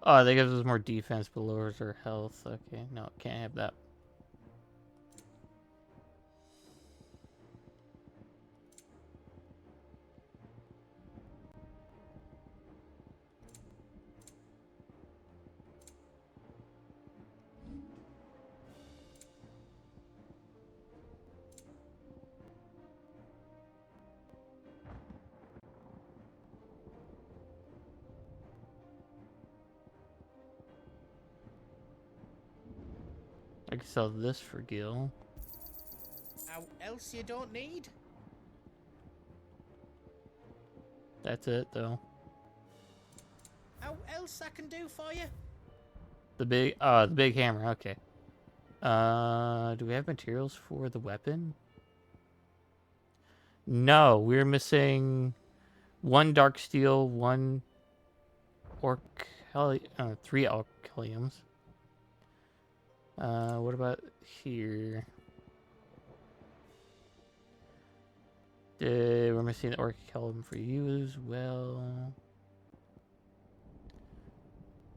Oh, that gives us more defense but lowers our health. Okay, no, can't have that. I can sell this for Gil. How else you don't need? That's it, though. How else I can do for you? The big hammer. Okay. Do we have materials for the weapon? No, we're missing one dark steel, one three alkaliums. What about here? We're missing the orchalium for you as well.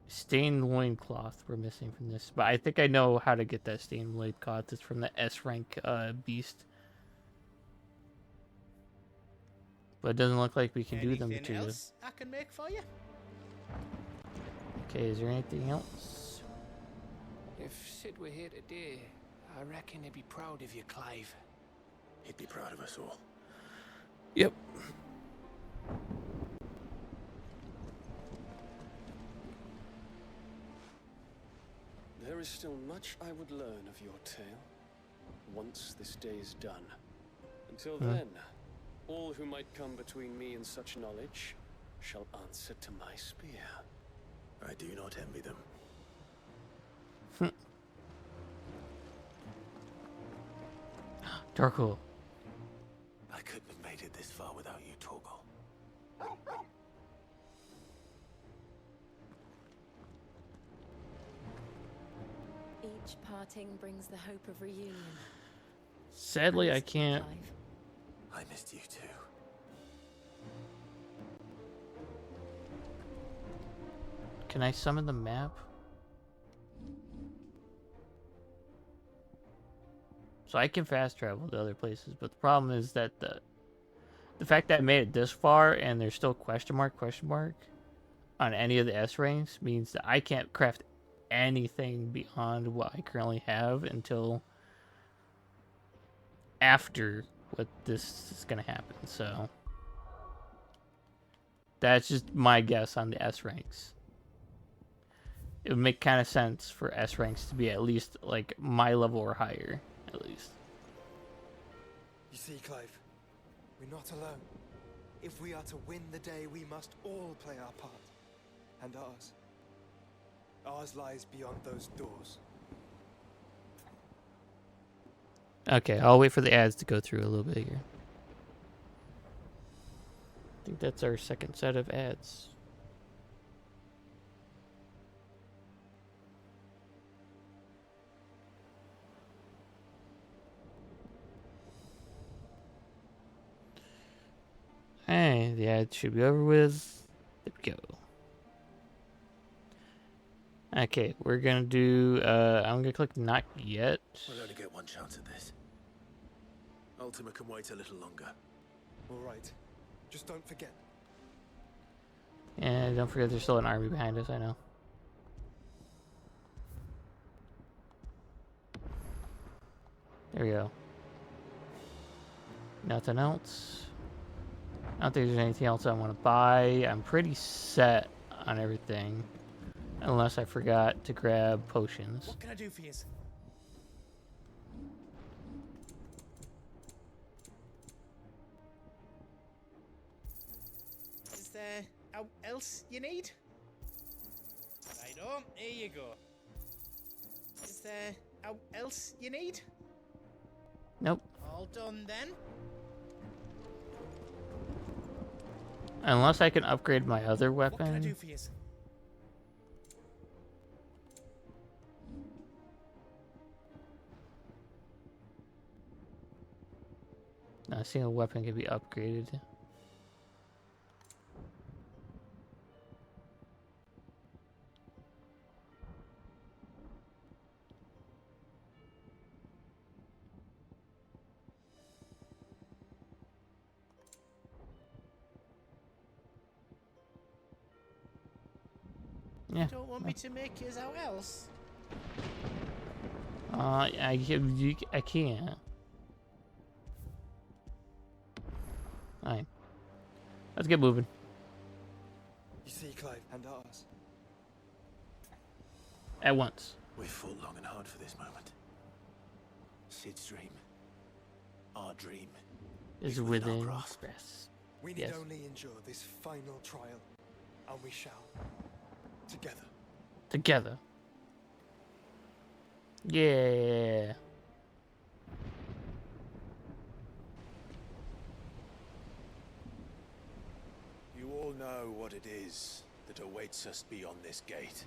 Stained loincloth we're missing from this, but I think I know how to get that stained loincloth. It's from the S rank beast. But it doesn't look like we can do the Anything materials. else I can make for you? Okay, is there anything else? If Sid were here today, I reckon he'd be proud of you, Clive. He'd be proud of us all. Yep. There is still much I would learn of your tale, once this day is done. Until then, all who might come between me and such knowledge shall answer to my spear. I do not envy them. Darkle. I couldn't have made it this far without you, Torgal. Each parting brings the hope of reunion. Sadly, I Honestly, can't. Clive. I missed you too. Can I summon the map? So I can fast travel to other places, but the problem is that the fact that I made it this far and there's still question mark on any of the S ranks means that I can't craft anything beyond what I currently have until after what this is gonna happen. So that's just my guess on the S ranks. It would make kind of sense for S ranks to be at least like my level or higher, at least. You see, Clive, we're not alone. If we are to win the day, we must all play our part. And ours. Ours lies beyond those doors. Okay, I'll wait for the ads to go through a little bit here. I think that's our second set of ads. Hey, the ad should be over with. There we go. Okay, we're gonna do, I'm gonna click not yet. We'll only get one chance at this. Ultima can wait a little longer. All right. Just don't forget. And don't forget there's still an army behind us, I know. There we go. Nothing else. I don't think there's anything else I want to buy. I'm pretty set on everything. Unless I forgot to grab potions. What can I do for you? Is there else you need? Righto, here you go. Is there else you need? Nope. All done then. Unless I can upgrade my other What can I weapon. do for you? No, a single weapon can be upgraded. Yeah. Don't want me to make yours out else? I can't. Alright. Let's get moving. You see, Clive, and ours. At once. We've fought long and hard for this moment. Sid's dream. Our dream. Is within our within grasp. grasp. We need Yes. only endure this final trial, and we shall. Together. Together. Yeah. You all know what it is that awaits us beyond this gate.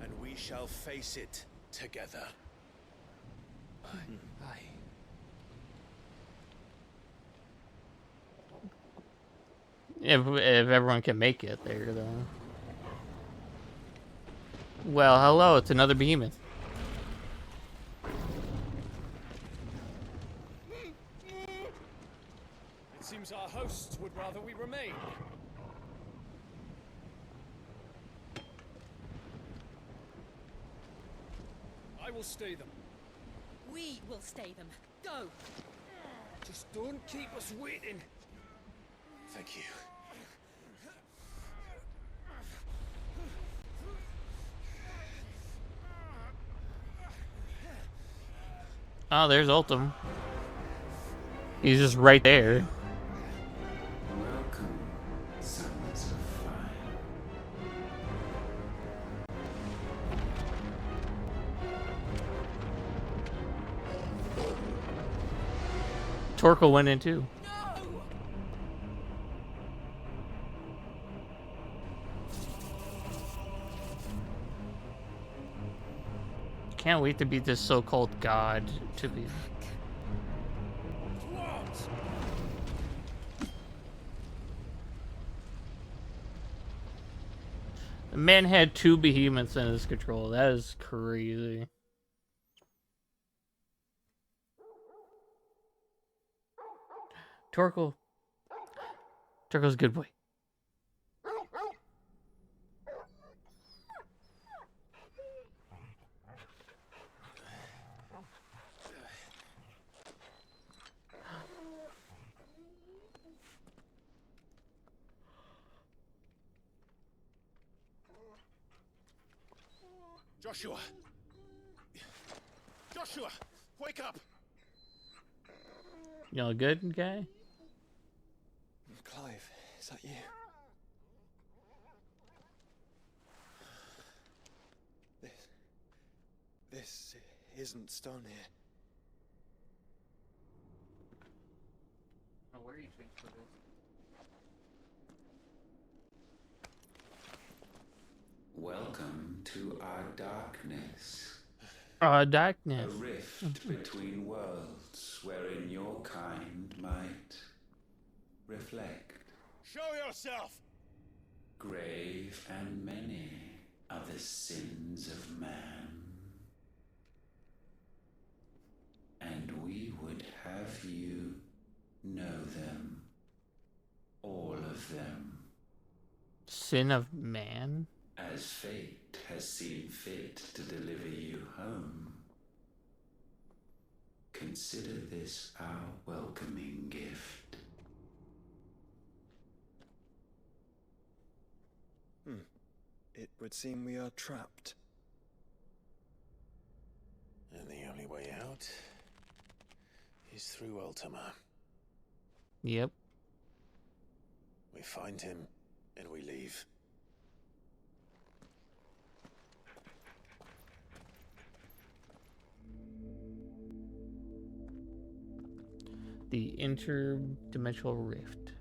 And we shall face it together. Aye. If everyone can make it there, though. Well, hello, it's another behemoth. It seems our hosts would rather we remain. I will stay them. We will stay them. Go! Just don't keep us waiting. Thank you. Oh, there's Ultim. He's just right there. Welcome, sons of fire. Torkel went in too. Can't wait to beat this so-called god to be. The man had 2 behemoths in his control. That is crazy. Torkel. Torkel's a good boy. Joshua! Joshua! Wake up! You all good, guy? Clive, is that you? This isn't stone here. Where are you changed for this? Welcome to our darkness. Darkness. A rift between worlds wherein your kind might reflect. Show yourself! Grave and many are the sins of man. And we would have you know them. All of them. Sin of man? As fate has seen fit to deliver you home. Consider this our welcoming gift. It would seem we are trapped. And the only way out is through Ultima. Yep. We find him, and we leave. The interdimensional rift.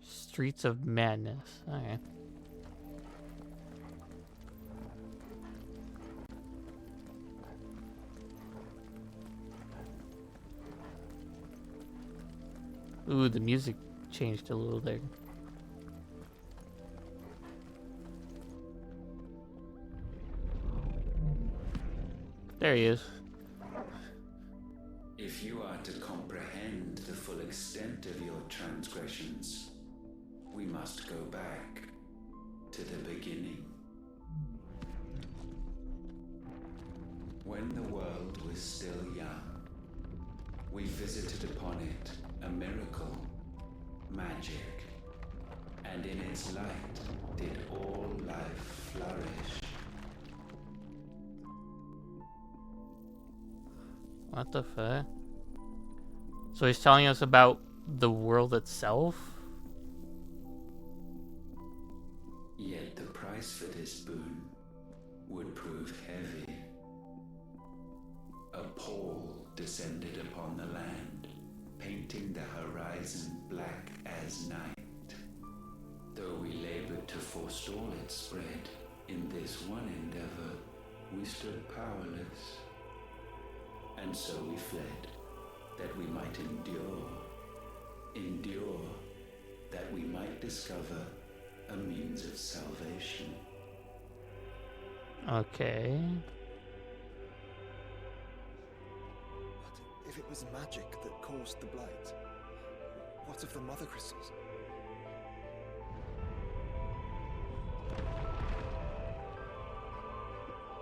Streets of Madness. Okay. Ooh, the music changed a little there. There he is. If you are to comprehend the full extent of your transgressions, we must go back to the beginning. When the world was still young, we visited upon it a miracle, magic, and in its light did all life flourish. What the fuck? So he's telling us about the world itself? Yet the price for this boon would prove heavy. A pall descended upon the land, painting the horizon black as night. Though we labored to forestall its spread, in this one endeavor we stood powerless. And so we fled, that we might endure, that we might discover a means of salvation. Okay. But if it was magic that caused the blight, what of the mother crystals?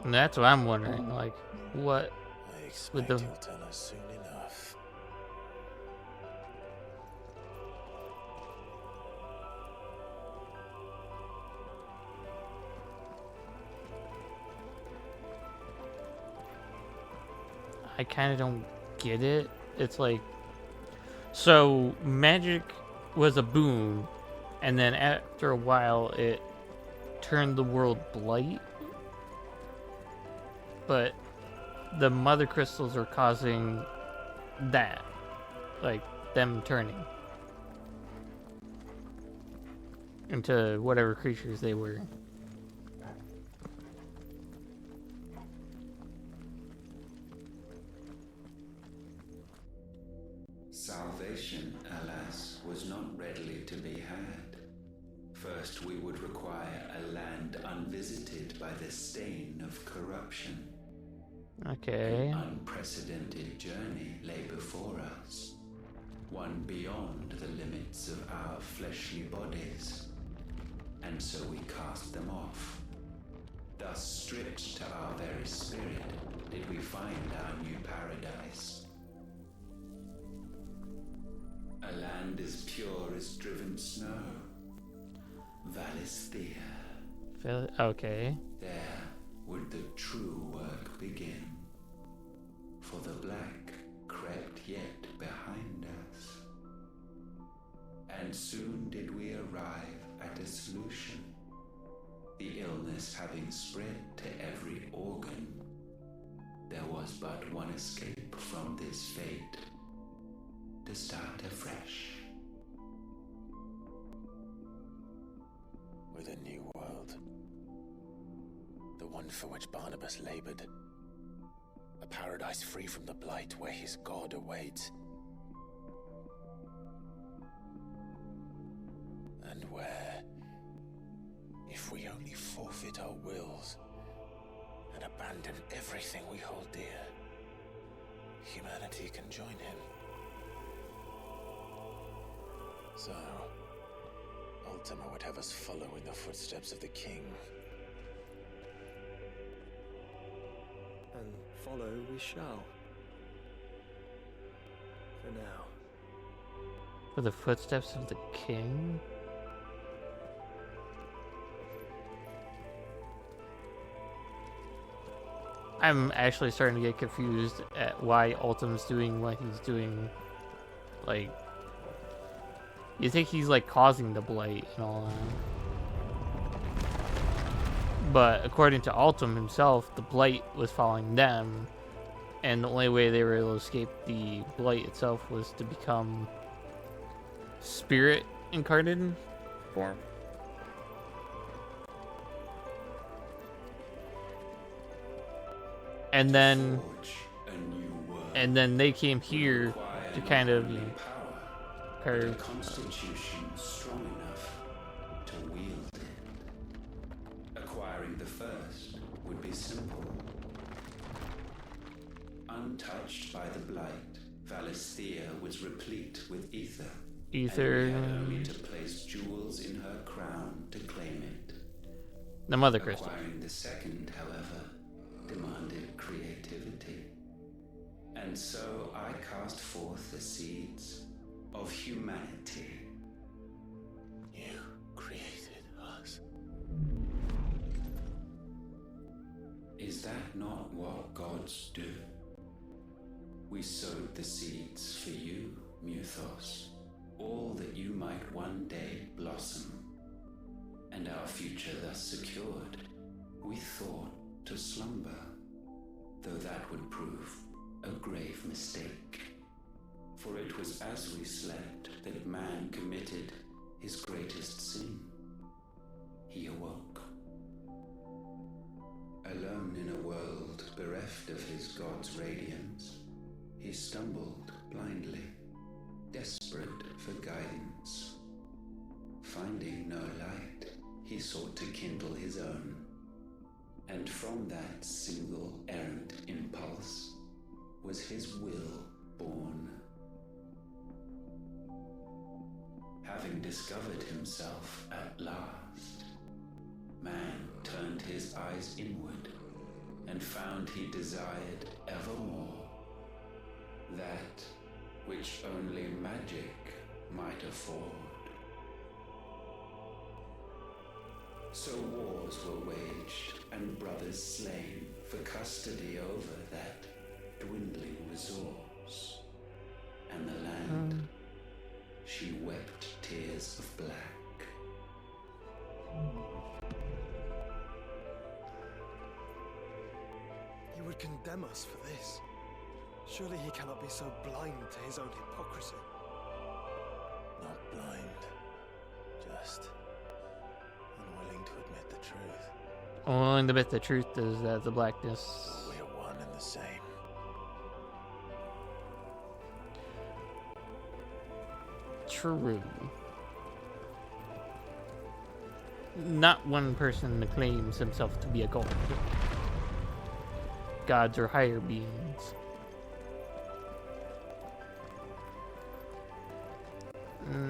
And that's what I'm wondering. Like, what I with expect the... he'll tell us soon enough. I kind of don't get it. It's like, so magic was a boon, and then after a while it turned the world blight, but the mother crystals are causing that, like them turning into whatever creatures they were. Salvation, alas, was not readily to be had. First, we would require a land unvisited by the stain of corruption. Okay. An unprecedented journey lay before us, one beyond the limits of our fleshly bodies. And so we cast them off, thus stripped to our very spirit, did we find our new paradise. A land as pure as driven snow. Valisthea. Okay. There would the true work begin. For the black crept yet behind us. And soon did we arrive at a solution. The illness having spread to every organ, there was but one escape from this fate, to start afresh. With a new world. The one for which Barnabas labored. A paradise free from the blight where his God awaits. And where, if we only forfeit our wills and abandon everything we hold dear, humanity can join him. So, Ultima would have us follow in the footsteps of the king. And follow we shall. For now. For the footsteps of the king? I'm actually starting to get confused at why Ultim's doing what he's doing. Like, you think he's like causing the blight and all that. But according to Ultim himself, the blight was following them, and the only way they were able to escape the blight itself was to become spirit incarnated form. And then they came here to kind of, you know, a constitution strong enough to wield it. Acquiring the first would be simple. Untouched by the blight, Valisthea was replete with ether. And we had only to place jewels in her crown to claim it. The mother crystal. Acquiring the second, however, demanded creativity. And so I cast forth the seeds of humanity. You created us. Is that not what gods do? We sowed the seeds for you, Muthos, all that you might one day blossom. And our future thus secured, we thought to slumber, though that would prove a grave mistake. For it was as we slept that man committed his greatest sin. He awoke. Alone in a world bereft of his God's radiance, he stumbled blindly, desperate for guidance. Finding no light, he sought to kindle his own. And from that single errant impulse was his will born. Having discovered himself at last, man turned his eyes inward and found he desired evermore that which only magic might afford. So wars were waged and brothers slain for custody over that dwindling resource. And the land, she wept tears of black. He would condemn us for this. Surely he cannot be so blind to his own hypocrisy. Not blind, just unwilling to admit the truth. Unwilling to admit the truth is that the blackness. We're one and the same. True. Not one person claims himself to be a god. Gods are higher beings.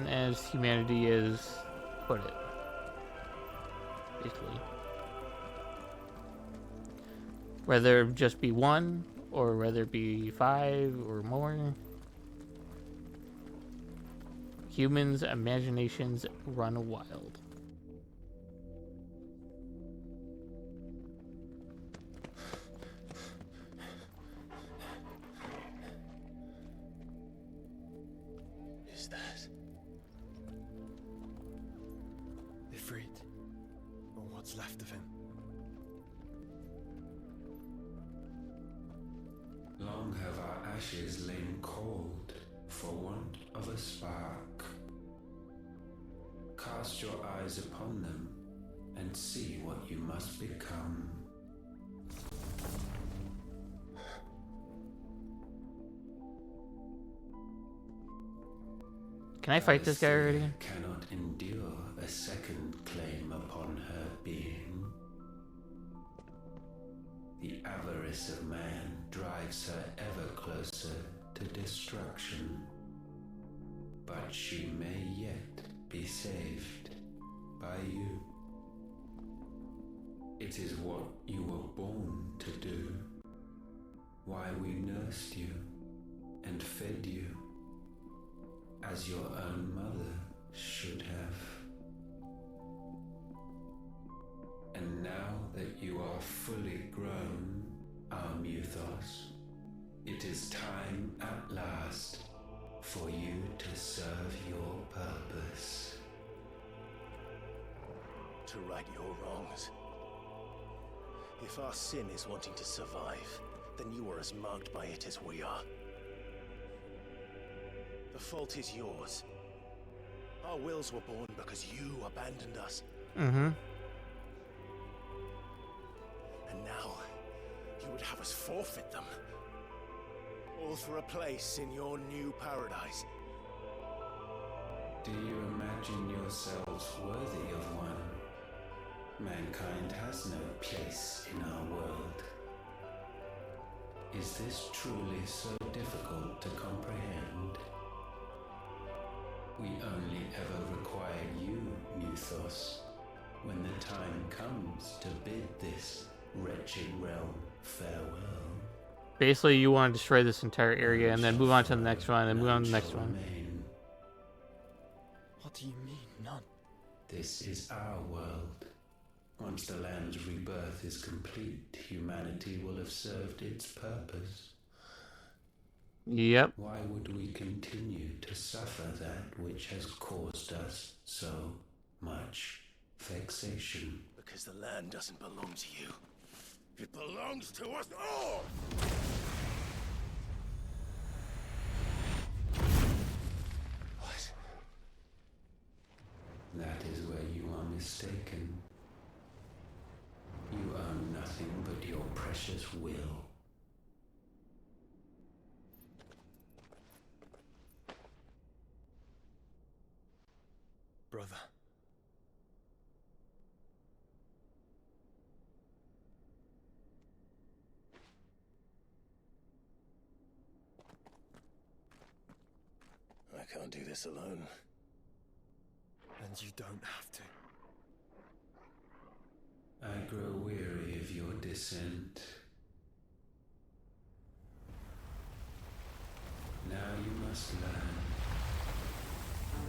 As humanity is put it. Basically. Whether it just be one, or whether it be 5 or more. Humans' imaginations run wild. Is that? Ifrit. Or what's left of him. Long have our ashes lain cold for want of a spark. Cast your eyes upon them and see what you must become. Can I fight this guy already? Cannot endure a second claim upon her being. The avarice of man drives her ever closer to destruction. But she may yet be saved by you. It is what you were born to do. Why we nursed you and fed you as your own mother should have. And now that you are fully grown, our Muthos, it is time at last for you to serve your purpose. To right your wrongs. If our sin is wanting to survive, then you are as marked by it as we are. The fault is yours. Our wills were born because you abandoned us. Mm-hmm. And now, you would have us forfeit them. All for a place in your new paradise. Do you imagine yourselves worthy of one? Mankind has no place in our world. Is this truly so difficult to comprehend? We only ever require you, Muthos, when the time comes to bid this wretched realm farewell. Basically, you want to destroy this entire area and then move on to the next one and move on to the next one. What do you mean, none? This is our world. Once the land's rebirth is complete, humanity will have served its purpose. Yep. Why would we continue to suffer that which has caused us so much vexation? Because the land doesn't belong to you. It belongs to us all! What? That is where you are mistaken. You own nothing but your precious will. Brother. I can't do this alone. And you don't have to. I grow weary of your dissent. Now you must learn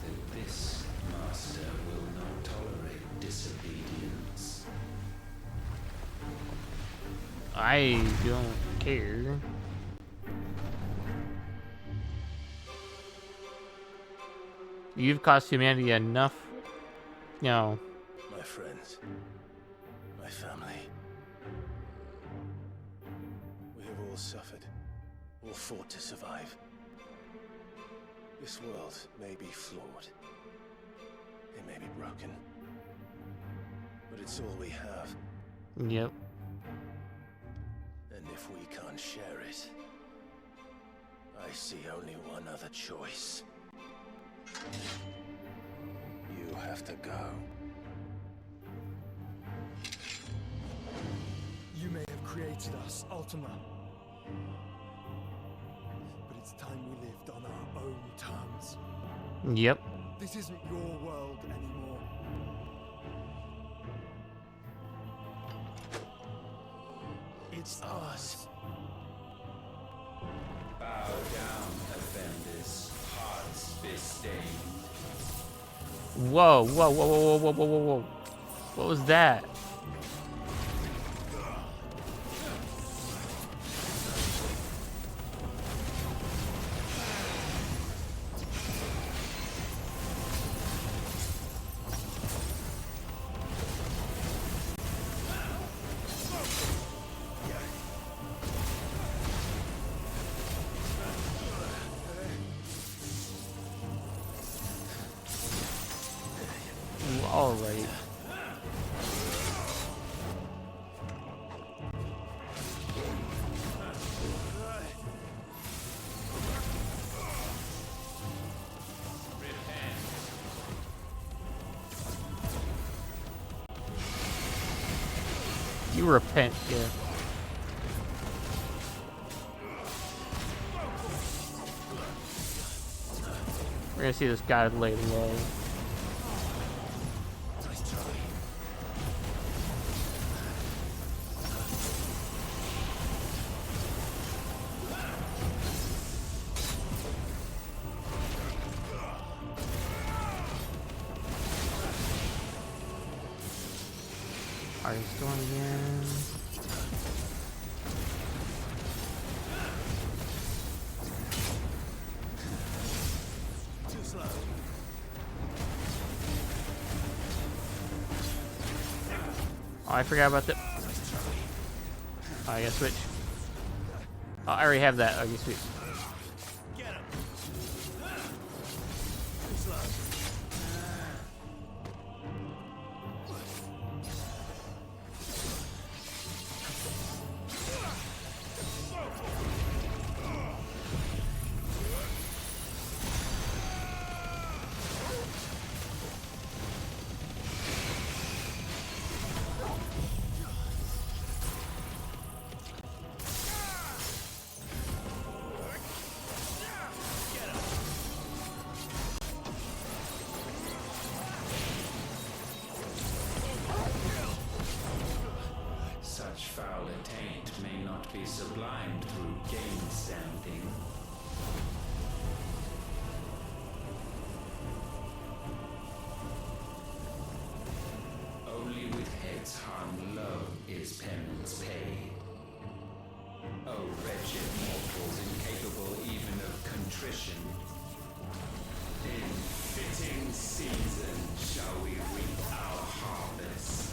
that this master will not tolerate disobedience. I don't care. You've cost humanity enough, you know. My friends. My family. We have all suffered. All fought to survive. This world may be flawed. It may be broken. But it's all we have. Yep. And if we can't share it, I see only one other choice. You have to go. You may have created us, Ultima. But it's time we lived on our own terms. Yep. This isn't your world anymore. It's ours. Bow down, offenders, hearts be stained. Whoa, whoa, whoa, whoa, whoa, whoa, whoa, whoa. What was that? All right. You repent, yeah. We're gonna see this guy lay low. Alright, he's going again. Too slow. Oh, I forgot about the. Oh, I gotta switch. Oh, I already have that. I can switch. Get him. Too slow. Such foul attaint may not be sublimed through gainstanding. Only with heads hung low is penance paid. O wretched mortals incapable even of contrition, in fitting season shall we reap our harvest.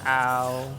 Ow.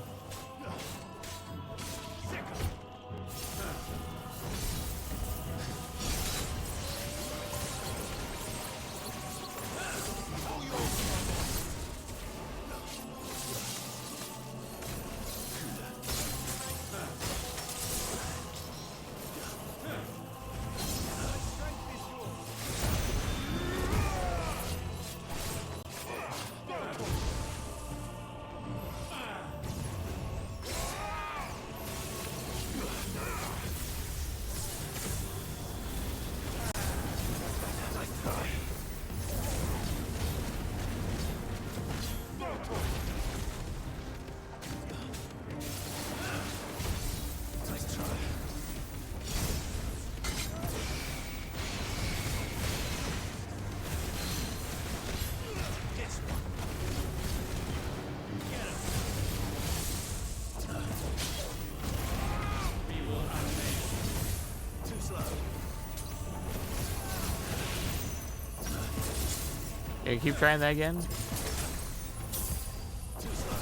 Yeah, keep trying that again.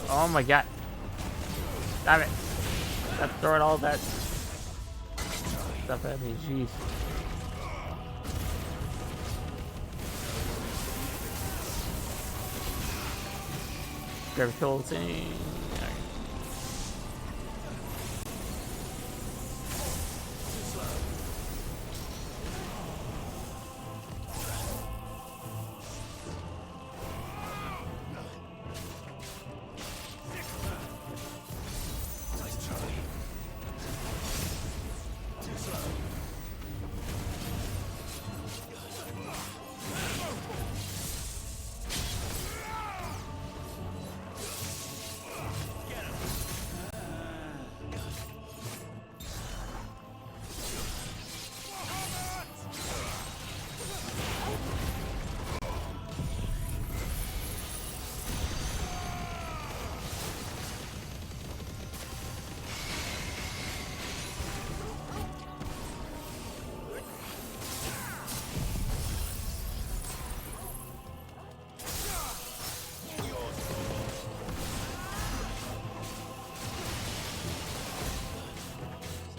Oh my god. Stop it. Stop throwing all that stuff at me, jeez. Grab a kill thing.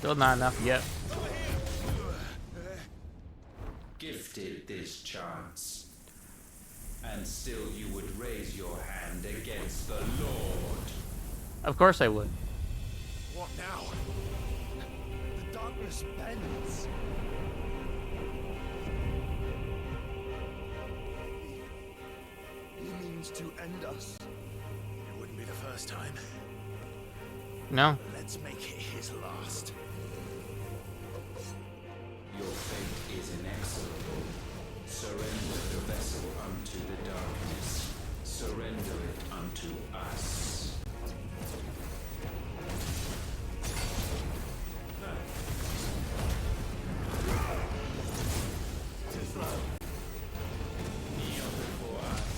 Still not enough yet. Gifted this chance, and still you would raise your hand against the Lord. Of course I would. What now? The darkness bends. He means to end us. It wouldn't be the first time. No. Let's make it his last. Your fate is inexorable. Surrender the vessel unto the darkness. Surrender it unto us. Kneel before us.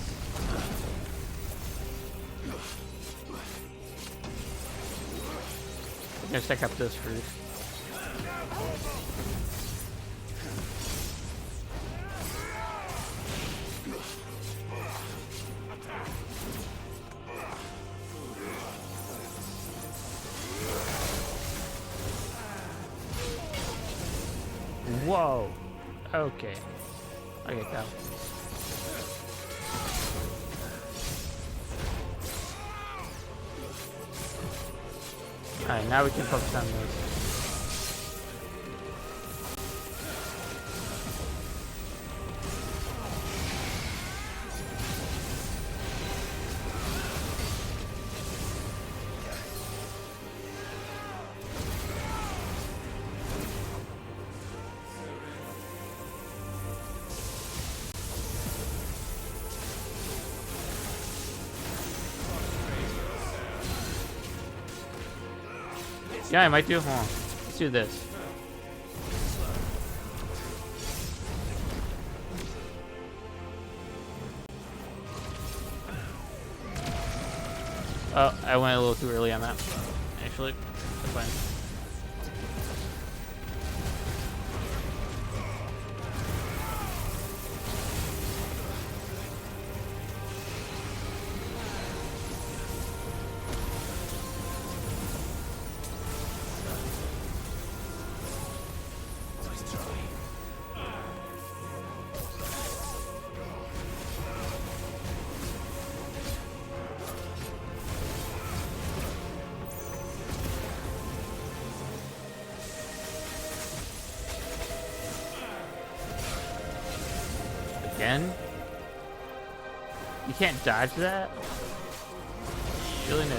I'm gonna stick up this first. Whoa. Okay. I get that. Alright, now we can focus on this. Yeah, I might do. Hold on. Let's do this. Oh, I went a little too early on that. Actually, that's fine. Again? You can't dodge that? Really new.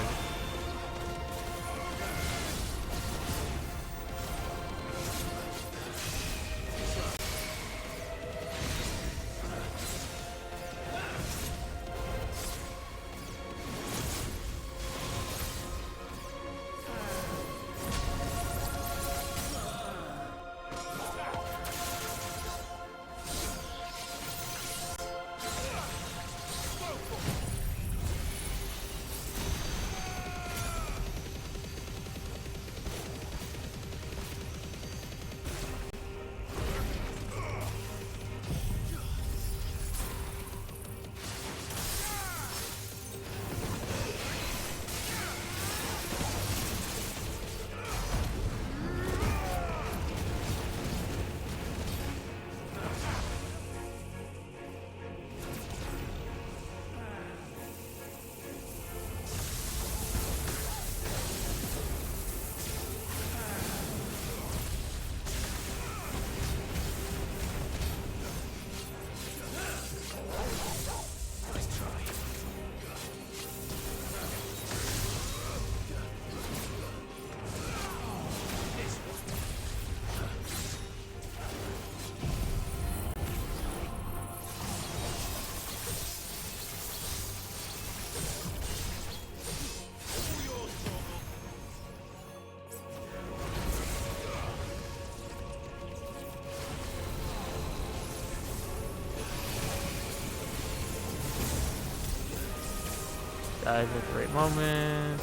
Dive at the right moment.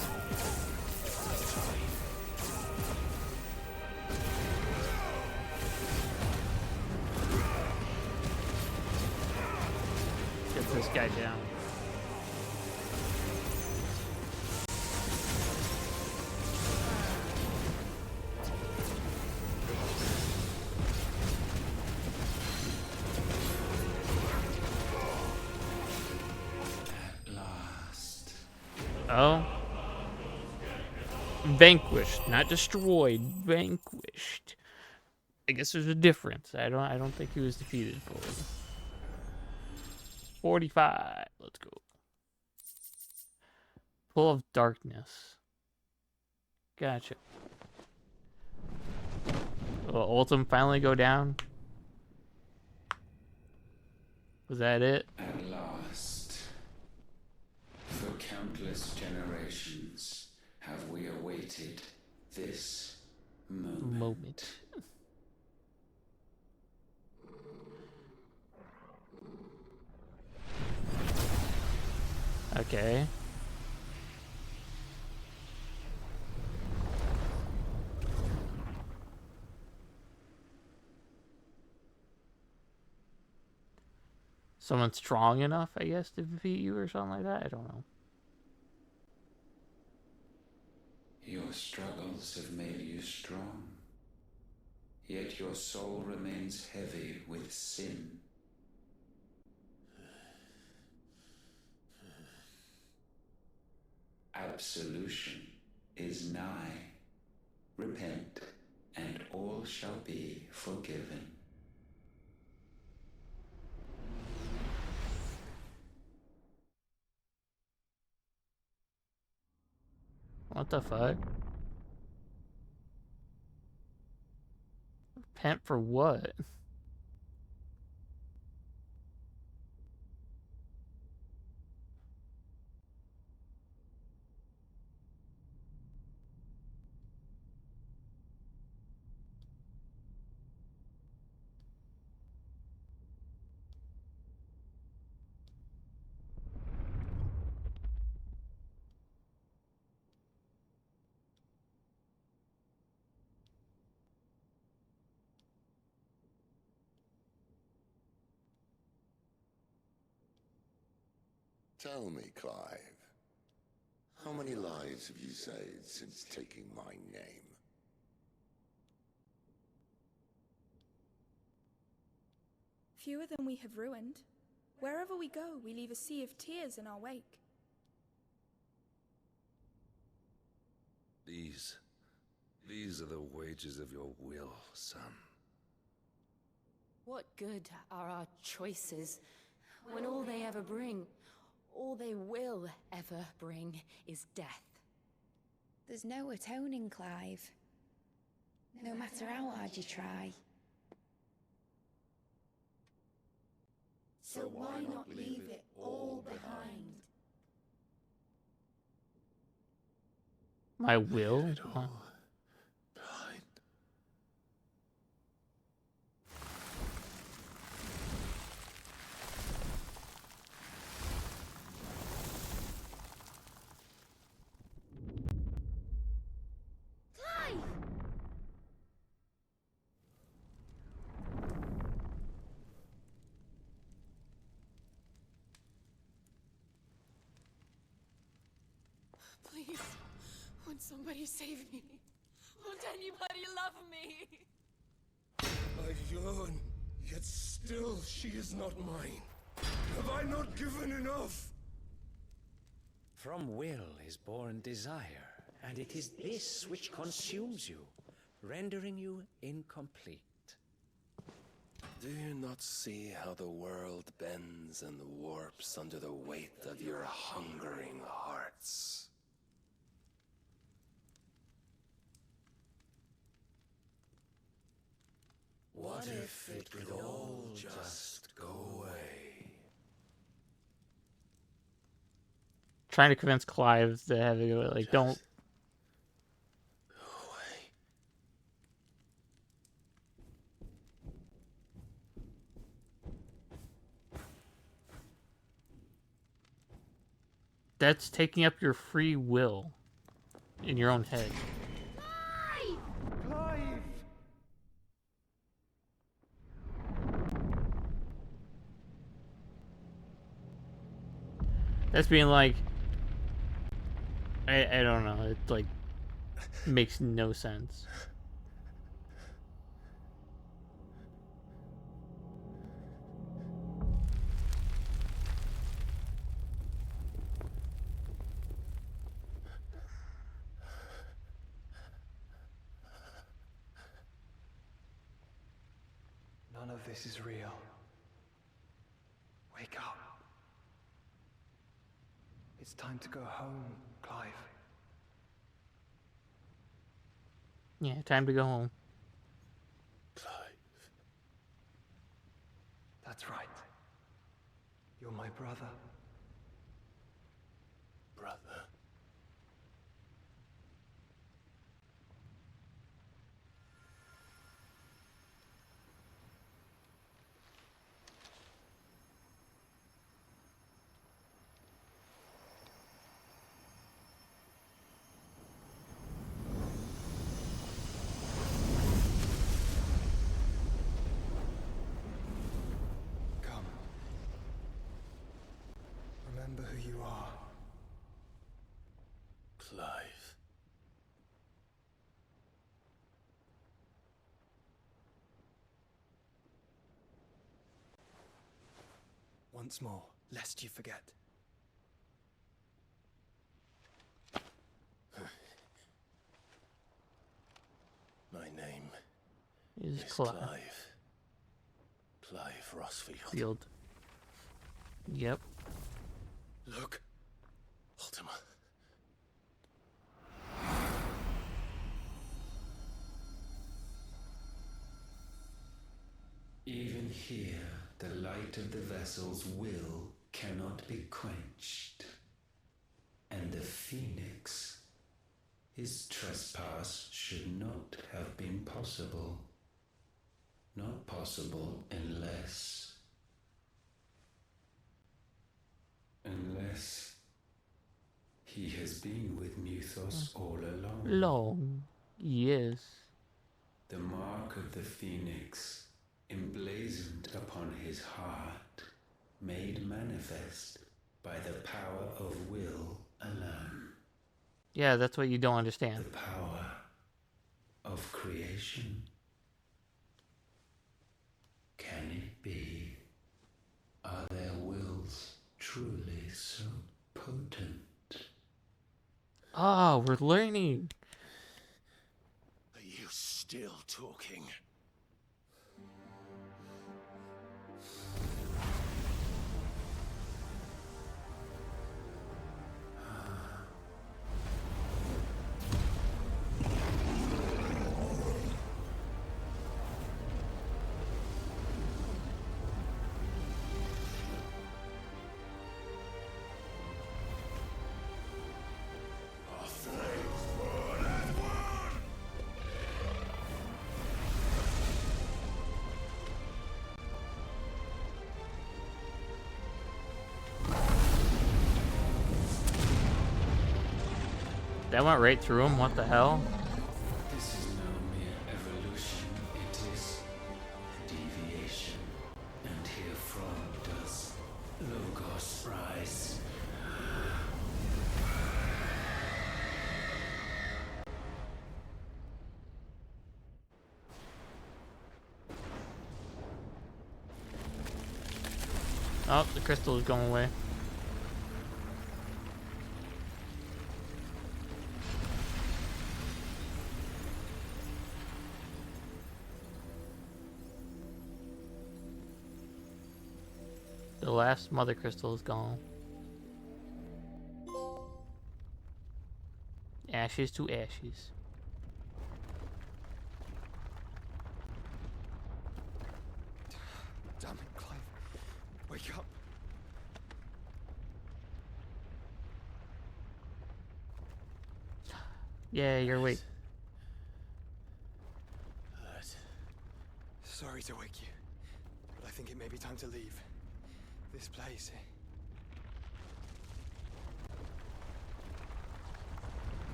Get this guy down. Oh. Vanquished, not destroyed. Vanquished. I guess there's a difference. I don't think he was defeated fully. 45. Let's go. Full of darkness. Gotcha. Will Ultim finally go down? Was that it? At last, for countless generations, have we awaited this moment. Okay. Someone strong enough, I guess, to defeat you or something like that? I don't know. Your struggles have made you strong, yet your soul remains heavy with sin. Absolution is nigh. Repent, and all shall be forgiven. What the fuck? Repent for what? Tell me, Clive, how many lives have you saved since taking my name? Fewer than we have ruined. Wherever we go, we leave a sea of tears in our wake. These are the wages of your will, son. What good are our choices when all they ever bring, all they will ever bring, is death? There's no atoning, Clive. No matter how hard you try. So why not leave it all behind? My will? Huh? Please, won't somebody save me? Won't anybody love me? I yearn, yet still she is not mine. Have I not given enough? From will is born desire, and it is this which consumes you, rendering you incomplete. Do you not see how the world bends and warps under the weight of your hungering hearts? What if it could all just go away? Trying to convince Clives to have it, like, don't. That's taking up your free will in your own head. Clive! That's being like, I don't know. It like makes no sense. None of this is real. Wake up. It's time to go home, Clive. Yeah, time to go home. Clive. That's right. You're my brother. Brother. Come. Remember who you are. Clive. Once more, lest you forget. My name Is is Clive. Clive Rossfield. Field. Yep. Look, Ultima. Even here, the light of the vessel's will cannot be quenched. And the Phoenix, his trespass should not have been possible. Not possible unless he has been with Muthos all along. Long. Yes. The mark of the Phoenix, emblazoned upon his heart, made manifest by the power of will alone. Yeah, that's what you don't understand. The power of creation. Can it be? Are their wills truly so potent? Ah, we're learning. Are you still talking? That went right through him. What the hell? This is no mere evolution, it is deviation. And herefrom does Logos rise. Oh, the crystal is going away. The last mother crystal is gone. Ashes to ashes. Damn it, Clive. Wake up. Yeah, you're awake. Sorry to wake you, but I think it may be time to leave. This place.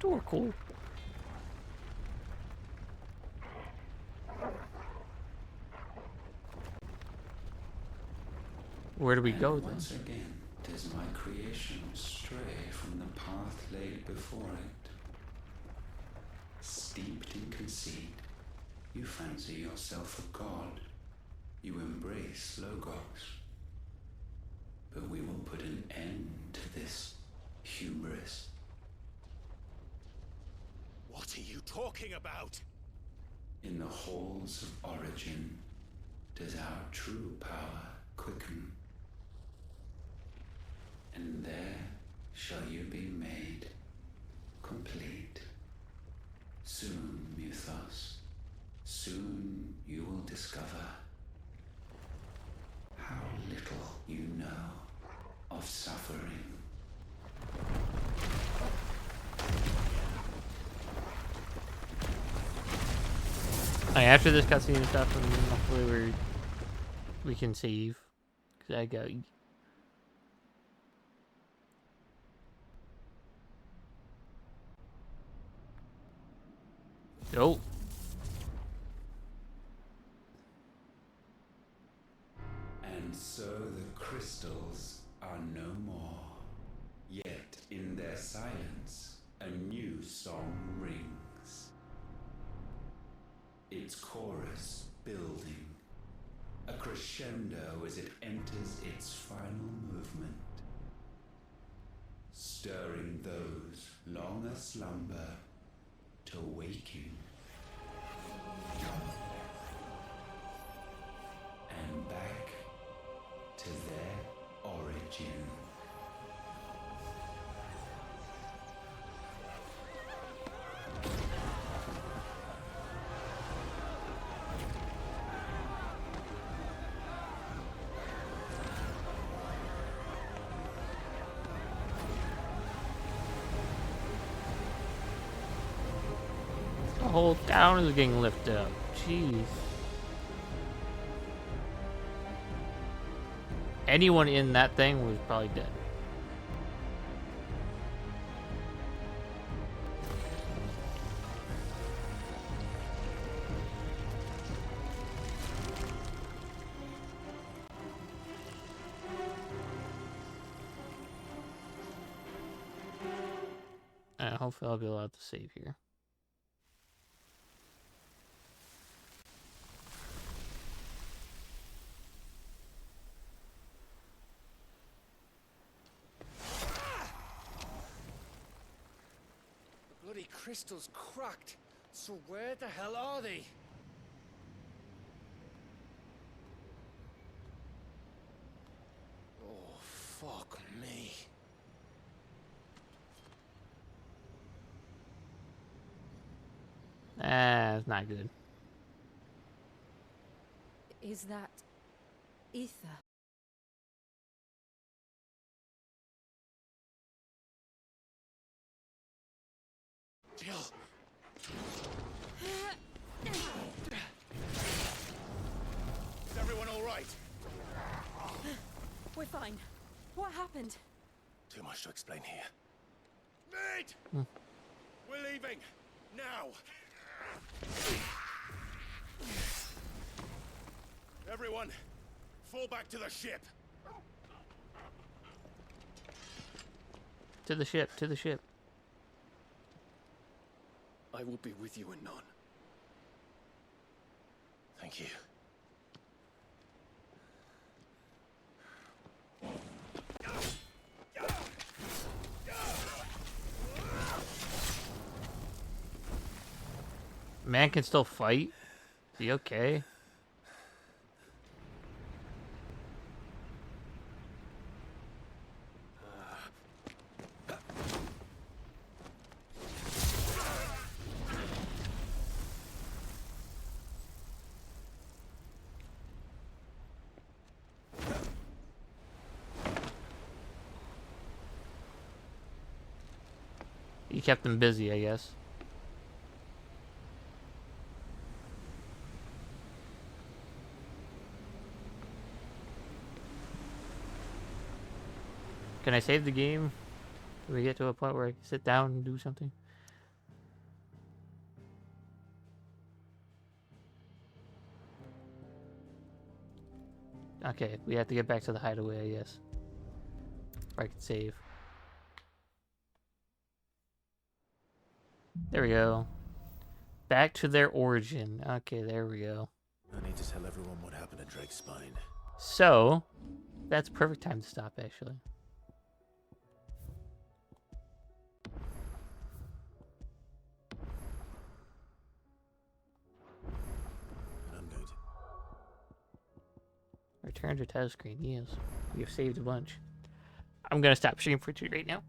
Door cool. Where do we go then? Once again, does my creation stray from the path laid before it? Steeped in conceit, you fancy yourself a god. You embrace Logos. But we will put an end to this hubris. What are you talking about? In the halls of origin does our true power quicken, and there shall you be made complete. Soon, Muthos, soon you will discover how little you know of suffering. After this cutscene and stuff, and hopefully we can save. Cause I got. Oh. And so the crystals are no more. Yet in their silence, a new song rings. Its chorus building, a crescendo as it enters its final movement, stirring those long aslumber to waking. And back to their origin. The whole town is getting lifted up. Jeez. Anyone in that thing was probably dead. Hopefully I'll be allowed to save here. The bloody crystal's cracked. So where the hell are they? Oh, fuck me. It's not good. Is that ether? Jill! Is everyone all right? We're fine. What happened? Too much to explain here. Mate! We're leaving! Now! Everyone, fall back to the ship! To the ship, to the ship. I will be with you, Anon. Thank you. Man can still fight? Is he okay? You kept him busy, I guess. Can I save the game? Do we get to a point where I can sit down and do something? Okay, we have to get back to the hideaway, I guess. Where I can save. There we go. Back to their origin. Okay, there we go. I need to tell everyone what happened at Drake's Spine. So, that's perfect time to stop, actually. return to title screen. Yes, we have saved a bunch. I'm gonna stop streaming for today right now.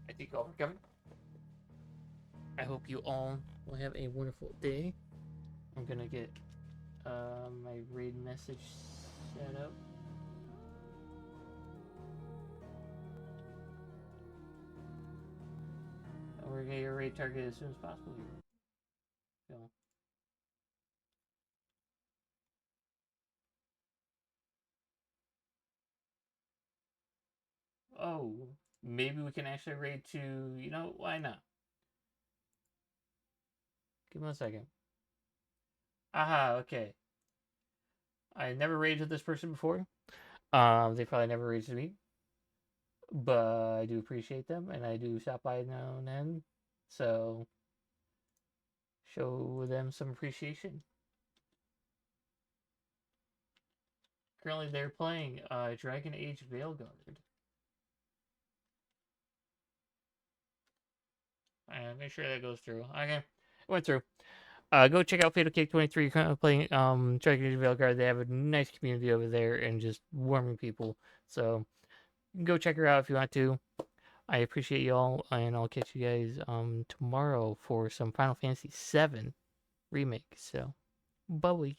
I thank you all for coming. I hope you all will have a wonderful day. I'm gonna get my raid message set up. And we're gonna get a raid target as soon as possible here. So. Oh, maybe we can actually raid to, you know, why not? Give me 1 second. Aha, okay. I never raided this person before. They probably never raided me. But I do appreciate them, and I do stop by now and then. So, show them some appreciation. Currently, they're playing Dragon Age Veilguard. Make sure that goes through. Okay, it went through. Go check out Fatal Cake 23. Currently playing Dragon Age Veilguard. They have a nice community over there and just warming people. So you can go check her out if you want to. I appreciate y'all, and I'll catch you guys tomorrow for some Final Fantasy VII remake. So, bye.